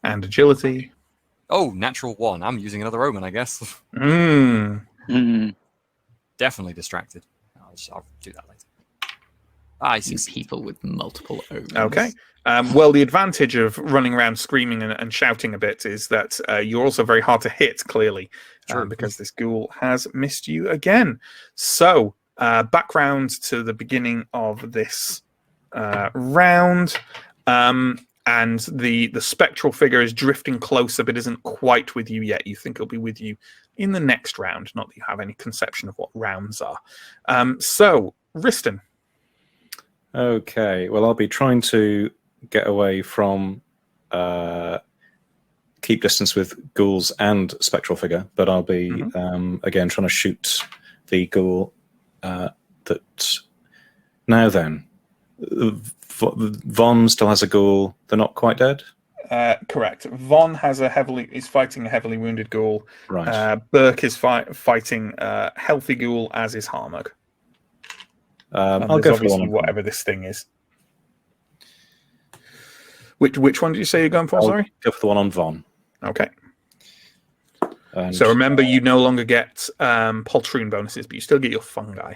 and agility. Oh, natural 1. I'm using another omen, I guess. Definitely distracted. I'll do that later. I You see. people with multiple omens. Okay. Well, the advantage of running around screaming and shouting a bit is that you're also very hard to hit, clearly, because this ghoul has missed you again. So, background to the beginning of this round, and the spectral figure is drifting closer, but isn't quite with you yet. You think it'll be with you in the next round, not that you have any conception of what rounds are. So, Riston. Okay, well, I'll be trying to get away from keep distance with ghouls and spectral figure, but I'll be again trying to shoot the ghoul that. Now then, Von still has a ghoul. They're not quite dead. Correct. Von is fighting a heavily wounded ghoul. Right. Burke is fighting a healthy ghoul, as is Harmug. I'll go for the one on whatever this thing is. Which one did you say you're going for? I'll Sorry. go for the one on Von. Okay. And, So remember, you no longer get poltroon bonuses, but you still get your fungi.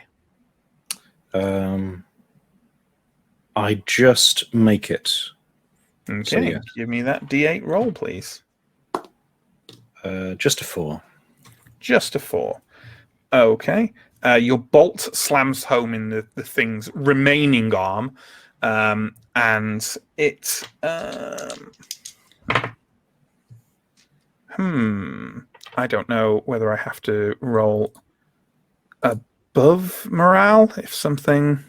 I just make it. Okay. So, yeah. Give me that D8 roll, please. Just a 4. Just a 4. Okay. Your bolt slams home in the thing's remaining arm, and it. I don't know whether I have to roll above morale if something.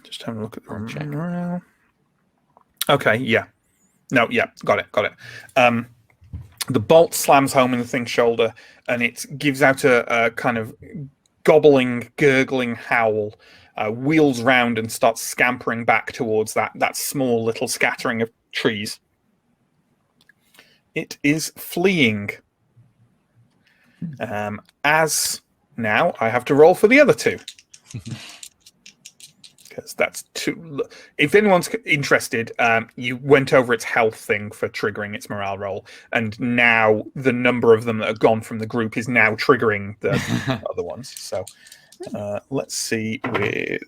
Just having a look at the morale. Okay. Yeah. No. Yeah. Got it. The bolt slams home in the thing's shoulder, and it gives out a kind of gobbling, gurgling howl, wheels round and starts scampering back towards that small little scattering of trees. It is fleeing. As now, I have to roll for the other two. Because that's too. If anyone's interested, you went over its health thing for triggering its morale roll, and now the number of them that are gone from the group is now triggering the other ones. So let's see. With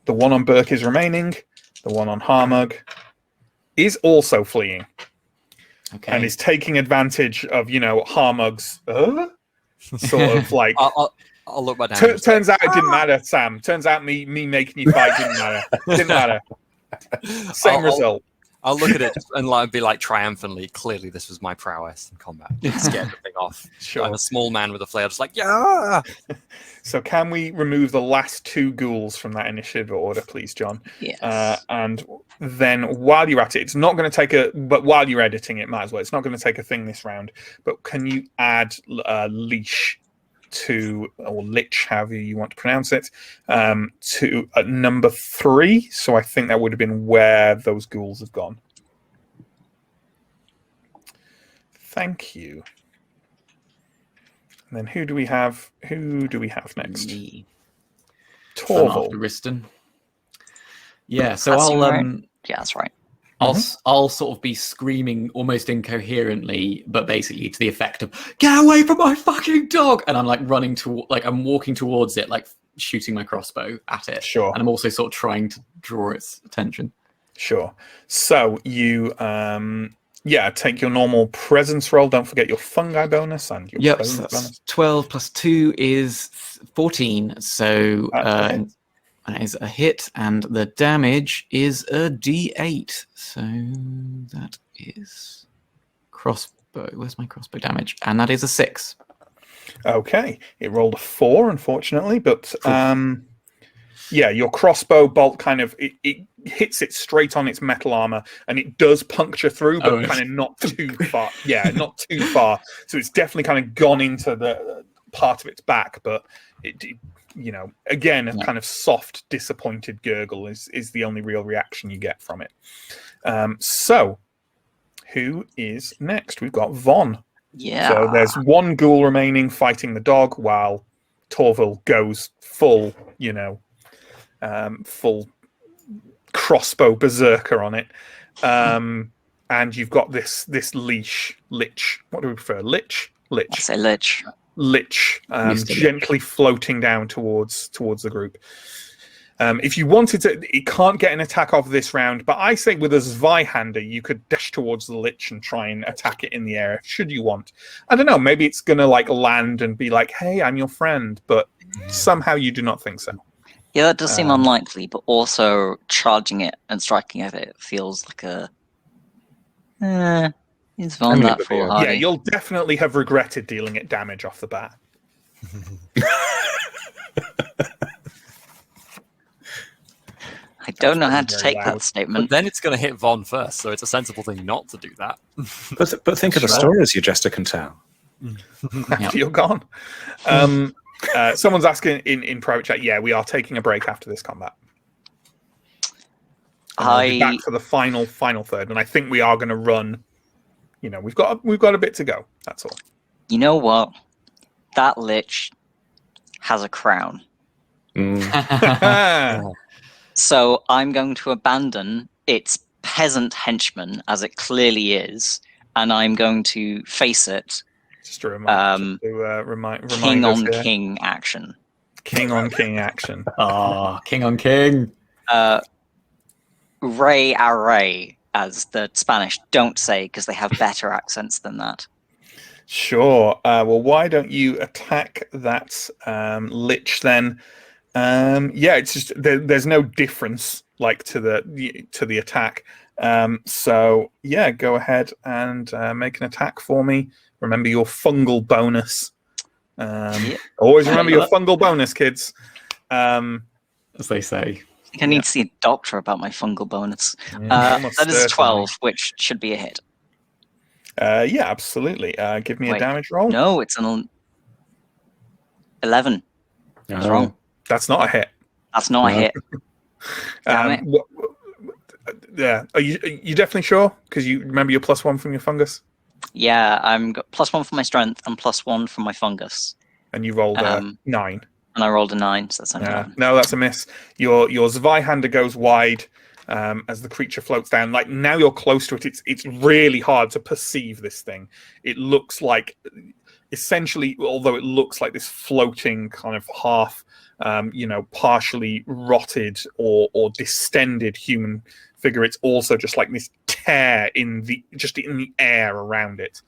the one on Burke is remaining, the one on Harmug is also fleeing, and is taking advantage of Harmug's sort of like. I'll look back down. Turns out it didn't matter, Sam. Turns out me making you fight didn't matter. Didn't matter. Same result. I'll look at it and be like triumphantly, clearly this was my prowess in combat. Scared the thing off. Sure. I'm a small man with a flail, just like, yeah! So can we remove the last 2 ghouls from that initiative order, please, John? Yes. And then while you're at it, it's not going to take but while you're editing it, might as well. It's not going to take a thing this round. But can you add leash or lich, however you want to pronounce it, to number 3? So I think that would have been where those ghouls have gone. Thank you. And then who do we have next? Me. Torval. After Riston. Yeah, so That's I'll right. Yeah, that's right. I'll sort of be screaming almost incoherently, but basically to the effect of "Get away from my fucking dog!" And I'm like running to, like I'm walking towards it, like shooting my crossbow at it. Sure. And I'm also sort of trying to draw its attention. Sure. So you take your normal presence roll. Don't forget your fungi bonus and your Yep. bonus So that's bonus. 12 plus 2 is 14. So that is a hit, and the damage is a D8. So that is crossbow. Where's my crossbow damage? And that is a 6. Okay. It rolled a 4, unfortunately, but your crossbow bolt kind of it hits it straight on its metal armor, and it does puncture through, but kind of not too far. Yeah, not too far. So it's definitely kind of gone into the part of its back, but it again, a kind of soft, disappointed gurgle is the only real reaction you get from it. So, who is next? We've got Von. Yeah. So there's 1 ghoul remaining fighting the dog, while Torval goes full, full crossbow berserker on it. And you've got this lich. What do we prefer? Lich. I say lich. Lich, gently floating down towards the group. If you wanted to, it can't get an attack off this round, but I say with a Zweihander, you could dash towards the Lich and try and attack it in the air, should you want. I don't know, maybe it's going to land and be like, hey, I'm your friend, but somehow you do not think so. Yeah, that does seem unlikely, but also charging it and striking at it feels like a... Is Von that foolhardy? Yeah, you'll definitely have regretted dealing it damage off the bat. I don't know how to take that statement. But then it's going to hit Von first, so it's a sensible thing not to do that. But think of the stories your jester can tell. After you're gone. Someone's asking in private chat, yeah, we are taking a break after this combat. We'll be back for the final third, and I think we are going to run. We've got a bit to go. That's all. You know what? That lich has a crown. So I'm going to abandon its peasant henchman, as it clearly is, and I'm going to face it. Just to remind king us on here. king action. King on king action. King on king. Rey a rey, as the Spanish don't say, because they have better accents than that. Sure. Well, why don't you attack that lich then? It's just there's no difference to the attack. So yeah, go ahead and make an attack for me. Remember your fungal bonus. Always remember your fungal bonus, kids. As they say. I think I need to see a doctor about my fungal bonus. Yeah, that is 12, which should be a hit. Yeah, absolutely. Give me a damage roll. No, it's an 11. That's wrong. That's not a hit. That's not a hit. Damn it. Yeah. Are you definitely sure? Because you remember your +1 from your fungus? Yeah, I'm got +1 for my strength and +1 for my fungus. And you rolled a 9. And I rolled a 9, so that's only 11. No, that's a miss. Your Zweihander goes wide as the creature floats down. Now you're close to it. It's really hard to perceive this thing. It looks like, essentially, although it looks like this floating kind of half, partially rotted or distended human figure, it's also just like this tear in the air around it.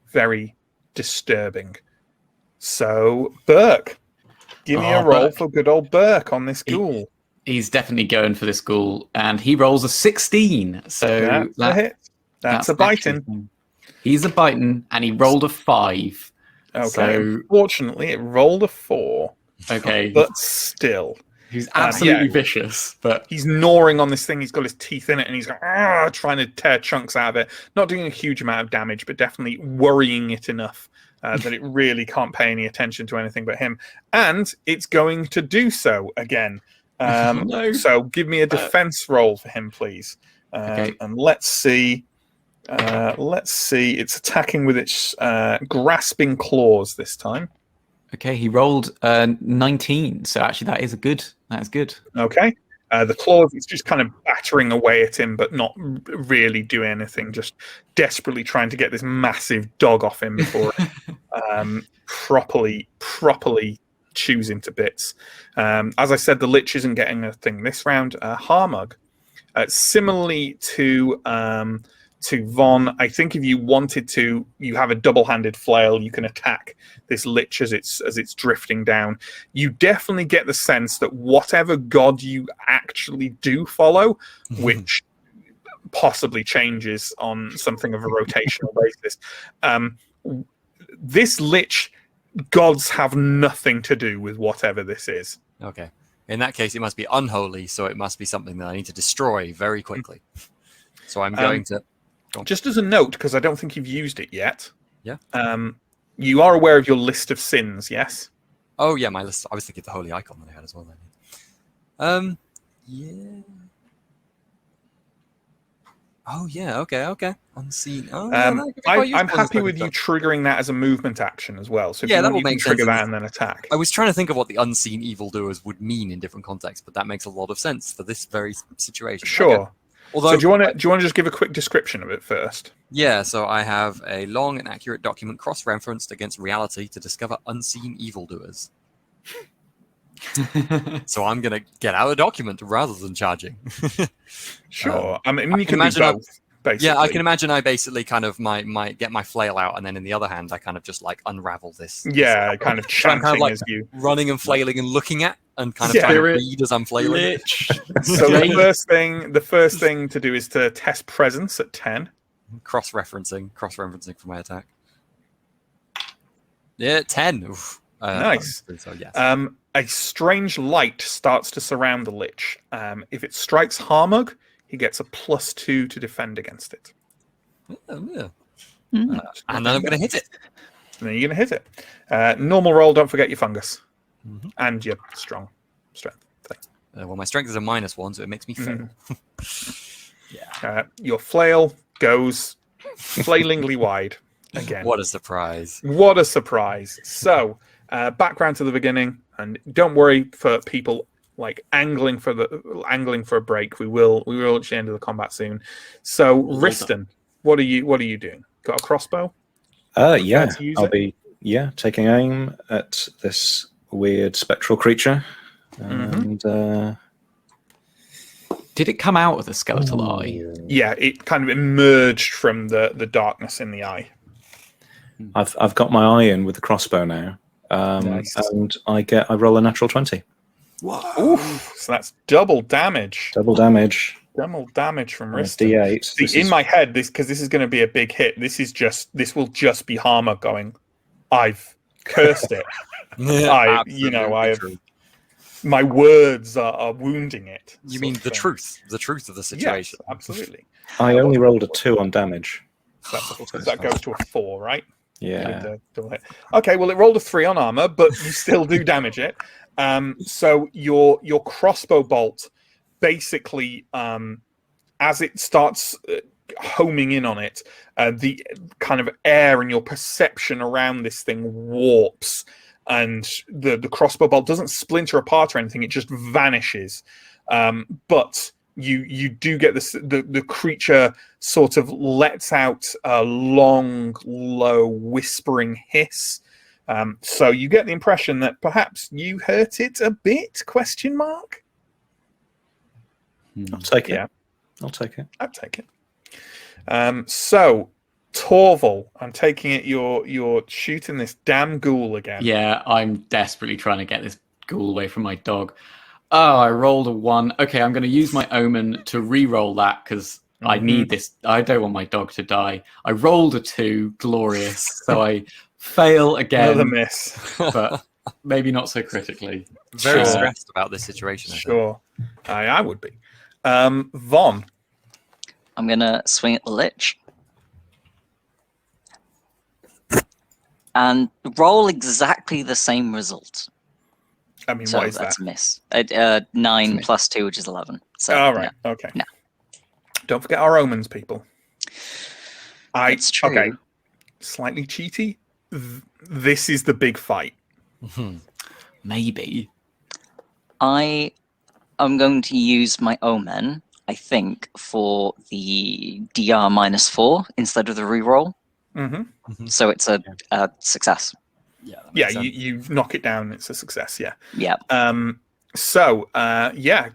Very disturbing. So, Burke. Give me a roll for good old Burke on this ghoul. He's definitely going for this ghoul, and he rolls a 16. So That's a hit. That's a biting. actually- He's a biting, and he rolled a 5. Okay. So Unfortunately, it rolled a 4, okay, but still, he's absolutely yeah. vicious. But he's gnawing on this thing. He's got his teeth in it, and he's trying to tear chunks out of it. Not doing a huge amount of damage, but definitely worrying it enough that it really can't pay any attention to anything but him. And it's going to do so again. No. So give me a defense roll for him, please. Okay. And let's see. It's attacking with its grasping claws this time. okay, he rolled 19. So actually, that is good. Okay. The claws, it's just kind of battering away at him, but not really doing anything. Just desperately trying to get this massive dog off him before it properly chews him to bits. As I said, the lich isn't getting a thing this round. Harmug, similarly to Von, I think if you wanted to, you have a double-handed flail. You can attack this lich as it's drifting down. You definitely get the sense that whatever god you actually do follow, which possibly changes on something of a rotational basis, this lich, gods have nothing to do with whatever this is. Okay. In that case, it must be unholy, so it must be something that I need to destroy very quickly. So I'm going to... Just as a note, because I don't think you've used it yet. Yeah. You are aware of your list of sins, yes? Oh, yeah, my list. I was thinking of the holy icon that I had as well. Then. Yeah. Oh, yeah, okay. Unseen. Oh, I'm happy with you triggering that as a movement action as well. So if you can trigger that and then attack. I was trying to think of what the unseen evildoers would mean in different contexts, but that makes a lot of sense for this very situation. Sure. Okay. Although, so do you want to just give a quick description of it first? Yeah, so I have a long and accurate document cross-referenced against reality to discover unseen evildoers. So I'm going to get out a document rather than charging. Sure. I mean, you can imagine do both, basically. Yeah, I can imagine I basically kind of might get my flail out, and then in the other hand, I kind of just like unravel this. Yeah, kind of chanting kind of like as you... running and flailing and looking at, and kind of trying to read as I'm flailing. So the first thing to do is to test presence at 10. Cross-referencing for my attack. Yeah, 10. Oof. Nice. So, yes. A strange light starts to surround the lich. If it strikes Harmug, he gets a +2 to defend against it. Oh, yeah. And then I'm going to hit it. And then you're going to hit it. Normal roll, don't forget your fungus. And your strength thing. Well, my strength is a -1, so it makes me fail. Your flail goes flailingly wide again. What a surprise. What a surprise. So, background to the beginning, and don't worry for people like angling for a break. We will reach the end of the combat soon. So, Riston, what are you doing? Got a crossbow? Yeah. I'll be taking aim at this weird spectral creature. And did it come out of the skeletal eye? Yeah, it kind of emerged from the darkness in the eye. I've got my eye in with the crossbow now. Nice. And I roll a natural 20. Whoa. Oof, so that's double damage. Double damage from Riston. D8. See, in my head, because this is going to be a big hit. This will just be Harmer going, I've cursed it. My words are wounding it. You mean the truth of the situation? Yes, absolutely. I only rolled a 2 on damage. So that goes to a 4, right? Yeah. Okay, well, it rolled a 3 on armor, but you still do damage it. So your crossbow bolt, basically, as it starts homing in on it, the kind of air and your perception around this thing warps, and the crossbow bolt doesn't splinter apart or anything; it just vanishes. But you do get this. The creature sort of lets out a long, low, whispering hiss. So you get the impression that perhaps you hurt it a bit? Question mark. I'll take it. Yeah, I'll take it. So Torval, I'm taking it you're shooting this damn ghoul again. Yeah, I'm desperately trying to get this ghoul away from my dog. Oh, I rolled a 1. Okay, I'm going to use my omen to re-roll that because I need this. I don't want my dog to die. I rolled a 2, glorious. So I fail again. Another miss. But maybe not so critically. Very Sure. stressed about this situation. I think. Sure. I would be. Von. I'm gonna swing at the lich. And roll exactly the same result. I mean, So what is that? that's a miss. 9 plus 2, which is 11. So All right. Okay. No. Don't forget our omens, people. It's true. Okay. Slightly cheaty. This is the big fight. Maybe. I am going to use my omen, I think, for the DR -4 instead of the reroll. Mm-hmm. So it's a success. Yeah. that Yeah, makes sense. you knock it down. It's a success. Yeah. Yeah.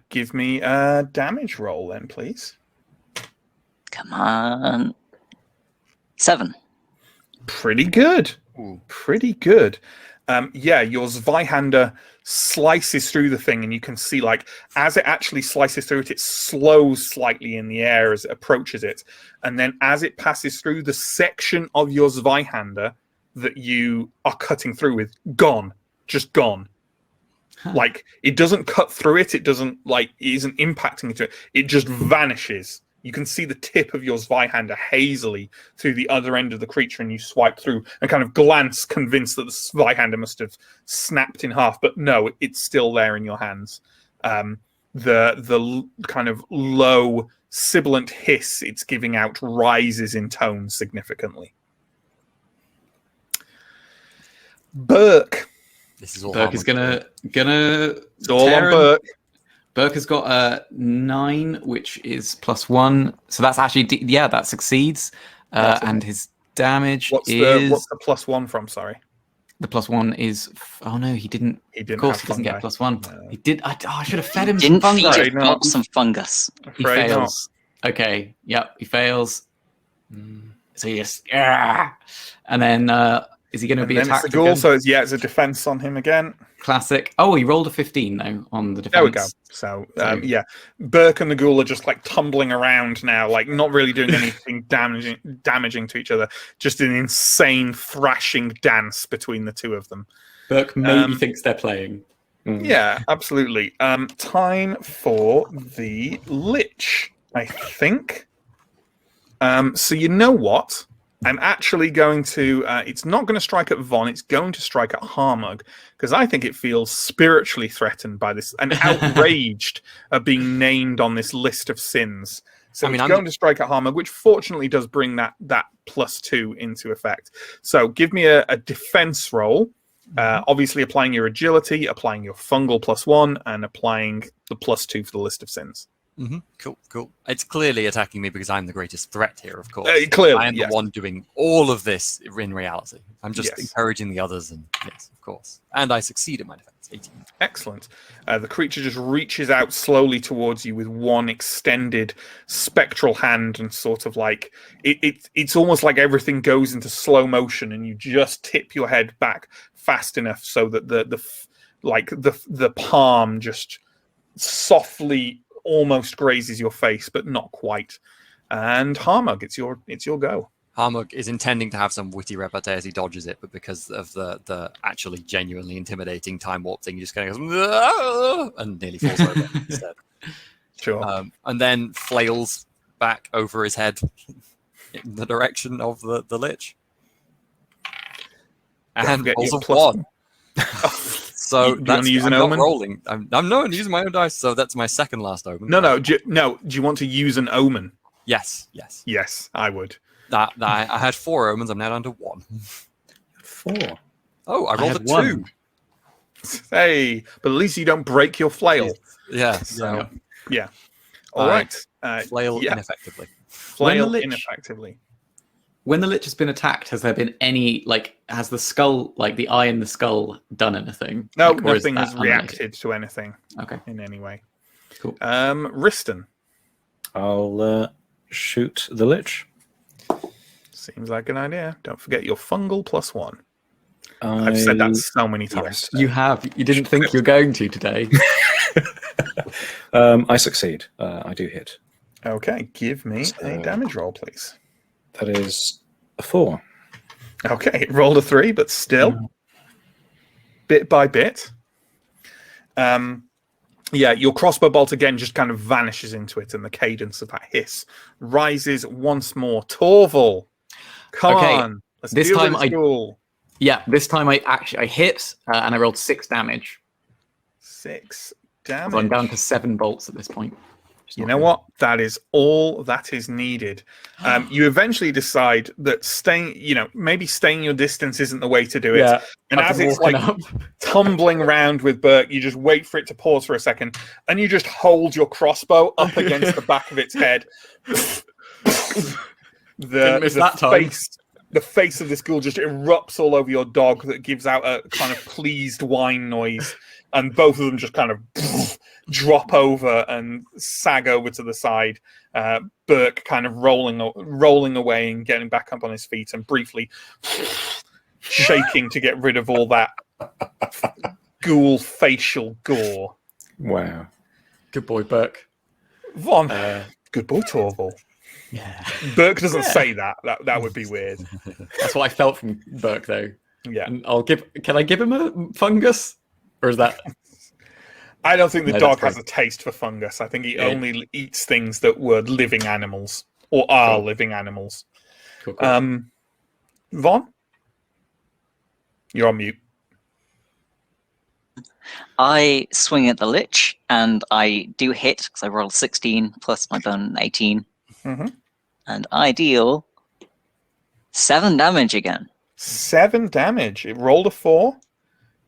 Give me a damage roll then, please. Come on. 7. Pretty good. Ooh. Pretty good. Your Zweihander slices through the thing, and you can see, like, as it actually slices through it, it slows slightly in the air as it approaches it. And then as it passes through the section of your Zweihander that you are cutting through with, gone. Just gone. Huh. Like, it doesn't cut through it. It doesn't, like, it isn't impacting into it. It just vanishes. You can see the tip of your Zweihander hazily through the other end of the creature, and you swipe through and kind of glance, convinced that the Zweihander must have snapped in half. But no, it's still there in your hands. The kind of low, sibilant hiss it's giving out rises in tone significantly. Burke. This is all. Burke is Harmon. gonna. It's all on tear him. Burke. Burke has got a 9, which is +1. So that's actually that succeeds. That's And his damage What's is the +1 from? Sorry, the +1 is. Oh no, he didn't. he didn't. Of course, have he doesn't get fungi. +1. No. He did. I should have fed him Didn't some feed fungi. it, not. got some fungus. He Afraid not. fails. Okay. Yep. He fails. So he just. And then is he going to And be then it's attacked the ghoul, again? so it's a defense on him again. Classic. Oh, he rolled a 15 though on the defense. There we go. So Burke and the ghoul are just like tumbling around now, like not really doing anything damaging to each other. Just an insane thrashing dance between the two of them. Burke maybe thinks they're playing. Yeah, absolutely. Time for the lich, I think. So you know what? I'm actually going to... it's not going to strike at Von, it's going to strike at Harmug, because I think it feels spiritually threatened by this, and outraged at being named on this list of sins. So it's going to strike at Harmug, which fortunately does bring that +2 into effect. So give me a defense roll. Obviously applying your agility, applying your fungal +1, and applying the +2 for the list of sins. Cool. It's clearly attacking me because I'm the greatest threat here, of course. Clearly, I am the one doing all of this in reality. I'm just Yes. encouraging the others, and yes, of course. And I succeed in my defense. 18. Excellent. The creature just reaches out slowly towards you with one extended spectral hand, and sort of like it's almost like everything goes into slow motion, and you just tip your head back fast enough so that the palm just softly almost grazes your face, but not quite. And Harmug, it's your go. Harmug is intending to have some witty repartee as he dodges it, but because of the actually genuinely intimidating time warp thing, he just kind of goes and nearly falls over instead. Sure. And then flails back over his head in the direction of the lich. Don't And forget rolls your a plus 1. So you want to use I'm an not omen? rolling. I'm not using my own dice, so that's my second last omen. No. Do you want to use an omen? Yes. Yes, I would. I had 4 omens. I'm now down to 1. 4. Oh, I rolled a 2. 1. Hey, but at least you don't break your flail. Yeah. So Yeah. All right. flail ineffectively. Flail lich- ineffectively. When the lich has been attacked, has there been any has the skull, like the eye in the skull, done anything? No, Like, or is nothing that has unrelated? reacted to anything Okay. in any way. Cool. Riston. I'll shoot the lich. Seems like an idea. Don't forget your fungal +1. I've said that so many times. Yes. You have. You didn't think you were going to today. I succeed. I do hit. Okay, give me a damage roll, please. That is a 4. Okay, it rolled a 3, but still, bit by bit. Yeah, your crossbow bolt again just kind of vanishes into it, and the cadence of that hiss rises once more. Torval, come on. Let's this deal time with this ghoul. Yeah, this time I hit and I rolled 6 damage. 6 damage. So I'm down to 7 bolts at this point. You know what? That is all that is needed. You eventually decide that maybe staying your distance isn't the way to do it. Yeah, and as it's like tumbling around with Burke, you just wait for it to pause for a second, and you just hold your crossbow up against the back of its head. The face of this ghoul just erupts all over your dog that gives out a kind of pleased whine noise, and both of them just kind of drop over and sag over to the side. Burke kind of rolling away and getting back up on his feet and briefly shaking to get rid of all that ghoul facial gore. Wow. Good boy, Burke. Von. Good boy, Torval. Yeah. Burke doesn't say that. That would be weird. That's what I felt from Burke, though. Yeah. And can I give him a fungus? Or is that... I don't think the dog has a taste for fungus. I think he only eats things that were living animals or are living animals. Cool. Von? You're on mute. I swing at the lich, and I do hit because I rolled 16 plus my bone 18. Mm-hmm. And I deal 7 damage again. 7 damage. It rolled a 4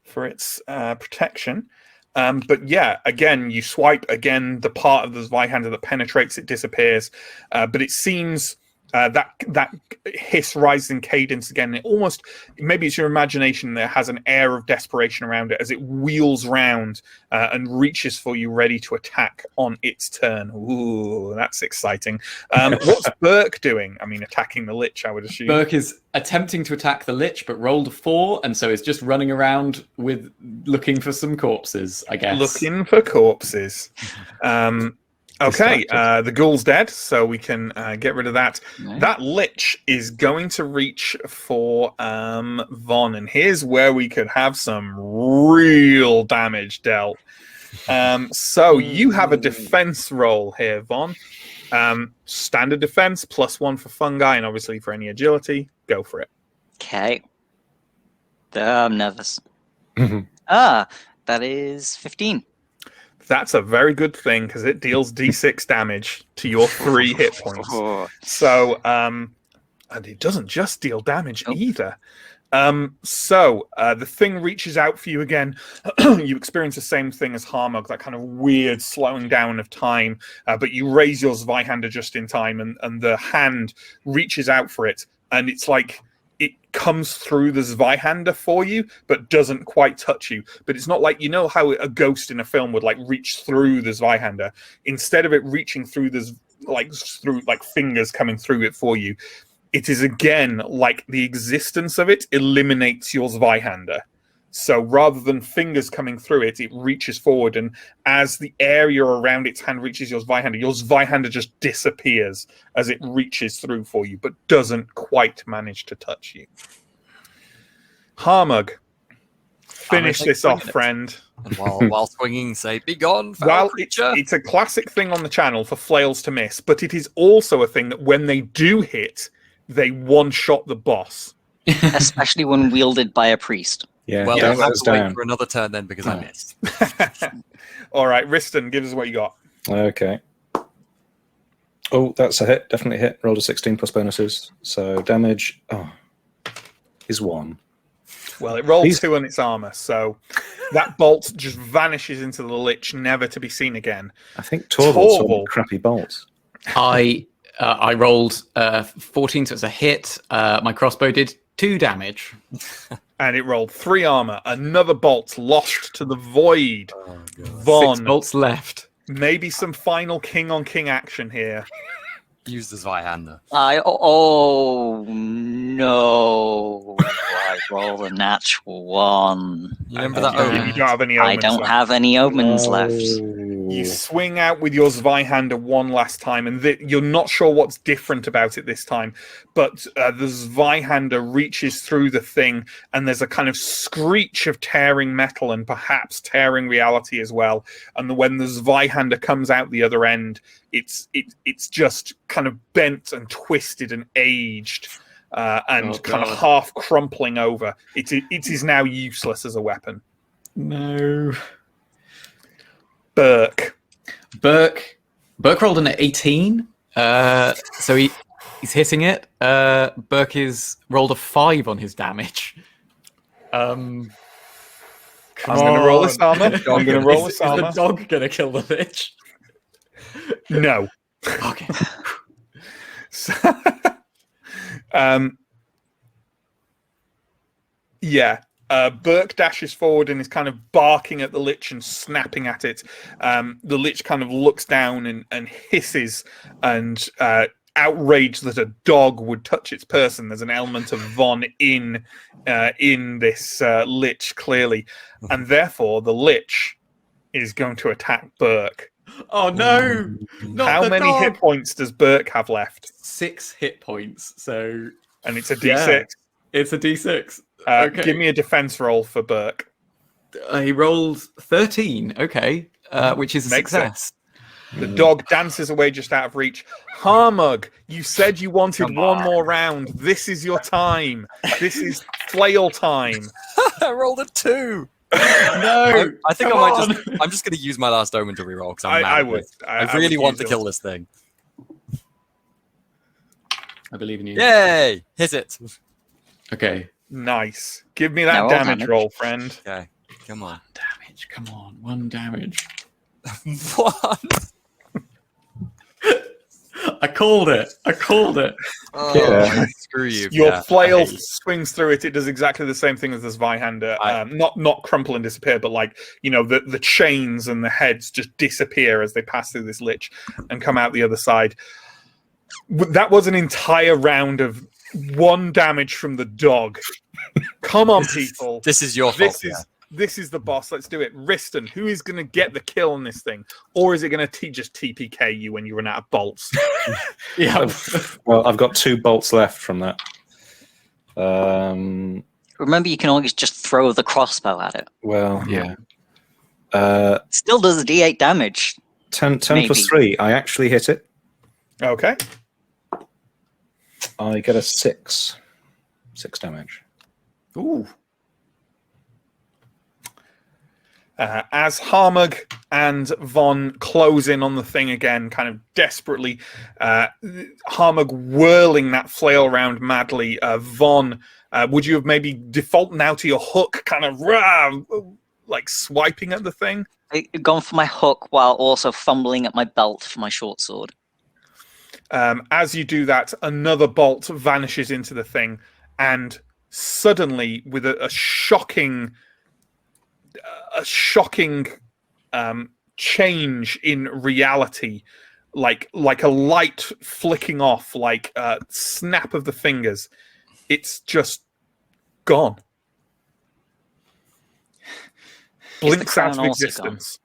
for its protection. But yeah, again, you swipe again. The part of the Zweihander that penetrates it disappears. But it seems that hiss rises in cadence again. It almost, maybe it's your imagination that has an air of desperation around it as it wheels round and reaches for you, ready to attack on its turn. Ooh, that's exciting. What's Burke doing? I mean, attacking the lich, I would assume. Burke is attempting to attack the lich, but rolled a 4, and so is just running around with looking for some corpses, I guess. Looking for corpses. Okay, the ghoul's dead, so we can get rid of that. Right. That lich is going to reach for Von, and here's where we could have some real damage dealt. So you have a defense roll here, Von. Standard defense, +1 for fungi, and obviously for any agility. Go for it. Okay. I'm nervous. That is 15. That's a very good thing because it deals d6 damage to your 3 hit points. So, and it doesn't just deal damage either. So the thing reaches out for you again. You experience the same thing as Harmog, that kind of weird slowing down of time. But you raise your Zweihander just in time, and the hand reaches out for it, and it's like it comes through the Zweihander for you, but doesn't quite touch you. But it's not like, you know how a ghost in a film would like reach through the Zweihander. Instead of it reaching through through fingers coming through it for you, it is again like the existence of it eliminates your Zweihander. So rather than fingers coming through it, it reaches forward, and as the area around its hand reaches your Zweihander just disappears as it reaches through for you, but doesn't quite manage to touch you. Harmug, finish this off, friend. And while swinging, say, "Be gone, foul creature." It's a classic thing on the channel for flails to miss, but it is also a thing that when they do hit, they one-shot the boss. Especially when wielded by a priest. Yeah, Well, don't we'll let have us to wait down. for another turn then because I missed. All right, Riston, give us what you got. Okay. Oh, that's a hit. Definitely a hit. Rolled a 16 plus bonuses. So damage is 1. Well, it rolled 2 on its armor, so that bolt just vanishes into the lich, never to be seen again. I think Torval's on crappy bolts. I rolled 14, so it's a hit. My crossbow did 2 damage. And it rolled 3 armor. Another bolt lost to the void. Oh, God. Von, 6 bolts left. maybe some final king on king action here. Use the Zweihander. Oh no! I rolled a natural one. You remember And that you omen? don't have any I omens don't left. have any omens left. You swing out with your Zweihander one last time, and you're not sure what's different about it this time. But the Zweihander reaches through the thing, and there's a kind of screech of tearing metal and perhaps tearing reality as well. And when the Zweihander comes out the other end, it's just kind of bent and twisted and aged, and kind of half crumpling over. It is now useless as a weapon. No. Burke rolled an 18. So he's hitting it. Burke is rolled a 5 on his damage. I'm going to roll this armor. I'm going to roll this armor. Is the dog going to kill the lich? No. Okay. So, yeah. Burke dashes forward and is kind of barking at the lich and snapping at it. The lich kind of looks down and hisses and outraged that a dog would touch its person. There's an element of Von in this lich, clearly. And therefore, the lich is going to attack Burke. Oh no! How many hit points does Burke have left? 6 hit points. So, And it's a D6. Yeah, it's a D6. Okay. Give me a defense roll for Burke. He rolled 13. Okay, which is a Makes success. The dog dances away just out of reach. Harmug, you said you wanted one more round. This is your time. This is flail time. I rolled a 2. No, I think I'm just going to use my last omen to reroll because I'm mad. I would. I really want to kill this thing. I believe in you. Yay! Hit it. Okay. Nice. Give me that No, damage roll, friend. Okay, come on. Damage. Come on. 1 damage. What? I called it. Oh, Yeah. screw you. Your Pierre. flail I hate you. swings through it. It does exactly the same thing as the Zweihander. Not crumple and disappear, but the chains and the heads just disappear as they pass through this lich and come out the other side. That was an entire round of 1 damage from the dog. Come on, people. This is your fault. This is the boss. Let's do it. Riston, who is going to get the kill on this thing? Or is it going to just TPK you when you run out of bolts? Yeah. Well, I've got 2 bolts left from that. Remember, you can always just throw the crossbow at it. Well, Yeah. Still does a D8 damage. 10 Maybe. plus 3. I actually hit it. Okay. I get a 6. 6 damage. Ooh. As Harmug and Von close in on the thing again, kind of desperately, Harmug whirling that flail around madly. Von, would you have maybe default now to your hook, kind of like swiping at the thing? I've gone for my hook while also fumbling at my belt for my short sword. As you do that, another bolt vanishes into the thing, and suddenly, with a shocking change in reality, like a light flicking off, like a snap of the fingers, it's just gone. Blinks out of existence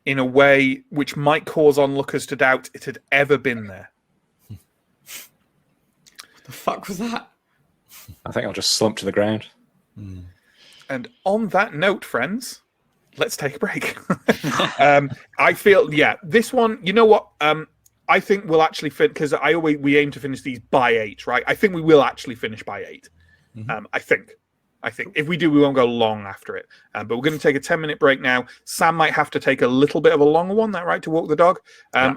in a way which might cause onlookers to doubt it had ever been there. The fuck was that? I think I'll just slump to the ground. And on that note, friends, let's take a break. I feel, this one, you know what? I think we'll actually fit, because we aim to finish these by 8, right? I think we will actually finish by 8. I think if we do, we won't go long after it. But we're going to take a 10-minute break now. Sam might have to take a little bit of a longer one, that right, to walk the dog.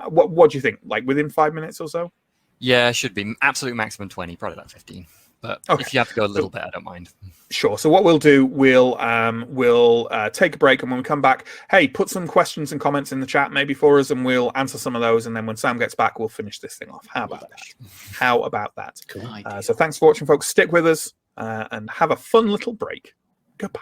What do you think? Like within 5 minutes or so? Yeah, should be absolute maximum 20, probably like 15. But if you have to go a little bit, I don't mind. Sure. So what we'll do, we'll take a break, and when we come back, hey, put some questions and comments in the chat maybe for us, and we'll answer some of those. And then when Sam gets back, we'll finish this thing off. How about that? Cool. So thanks for watching, folks. Stick with us and have a fun little break. Goodbye.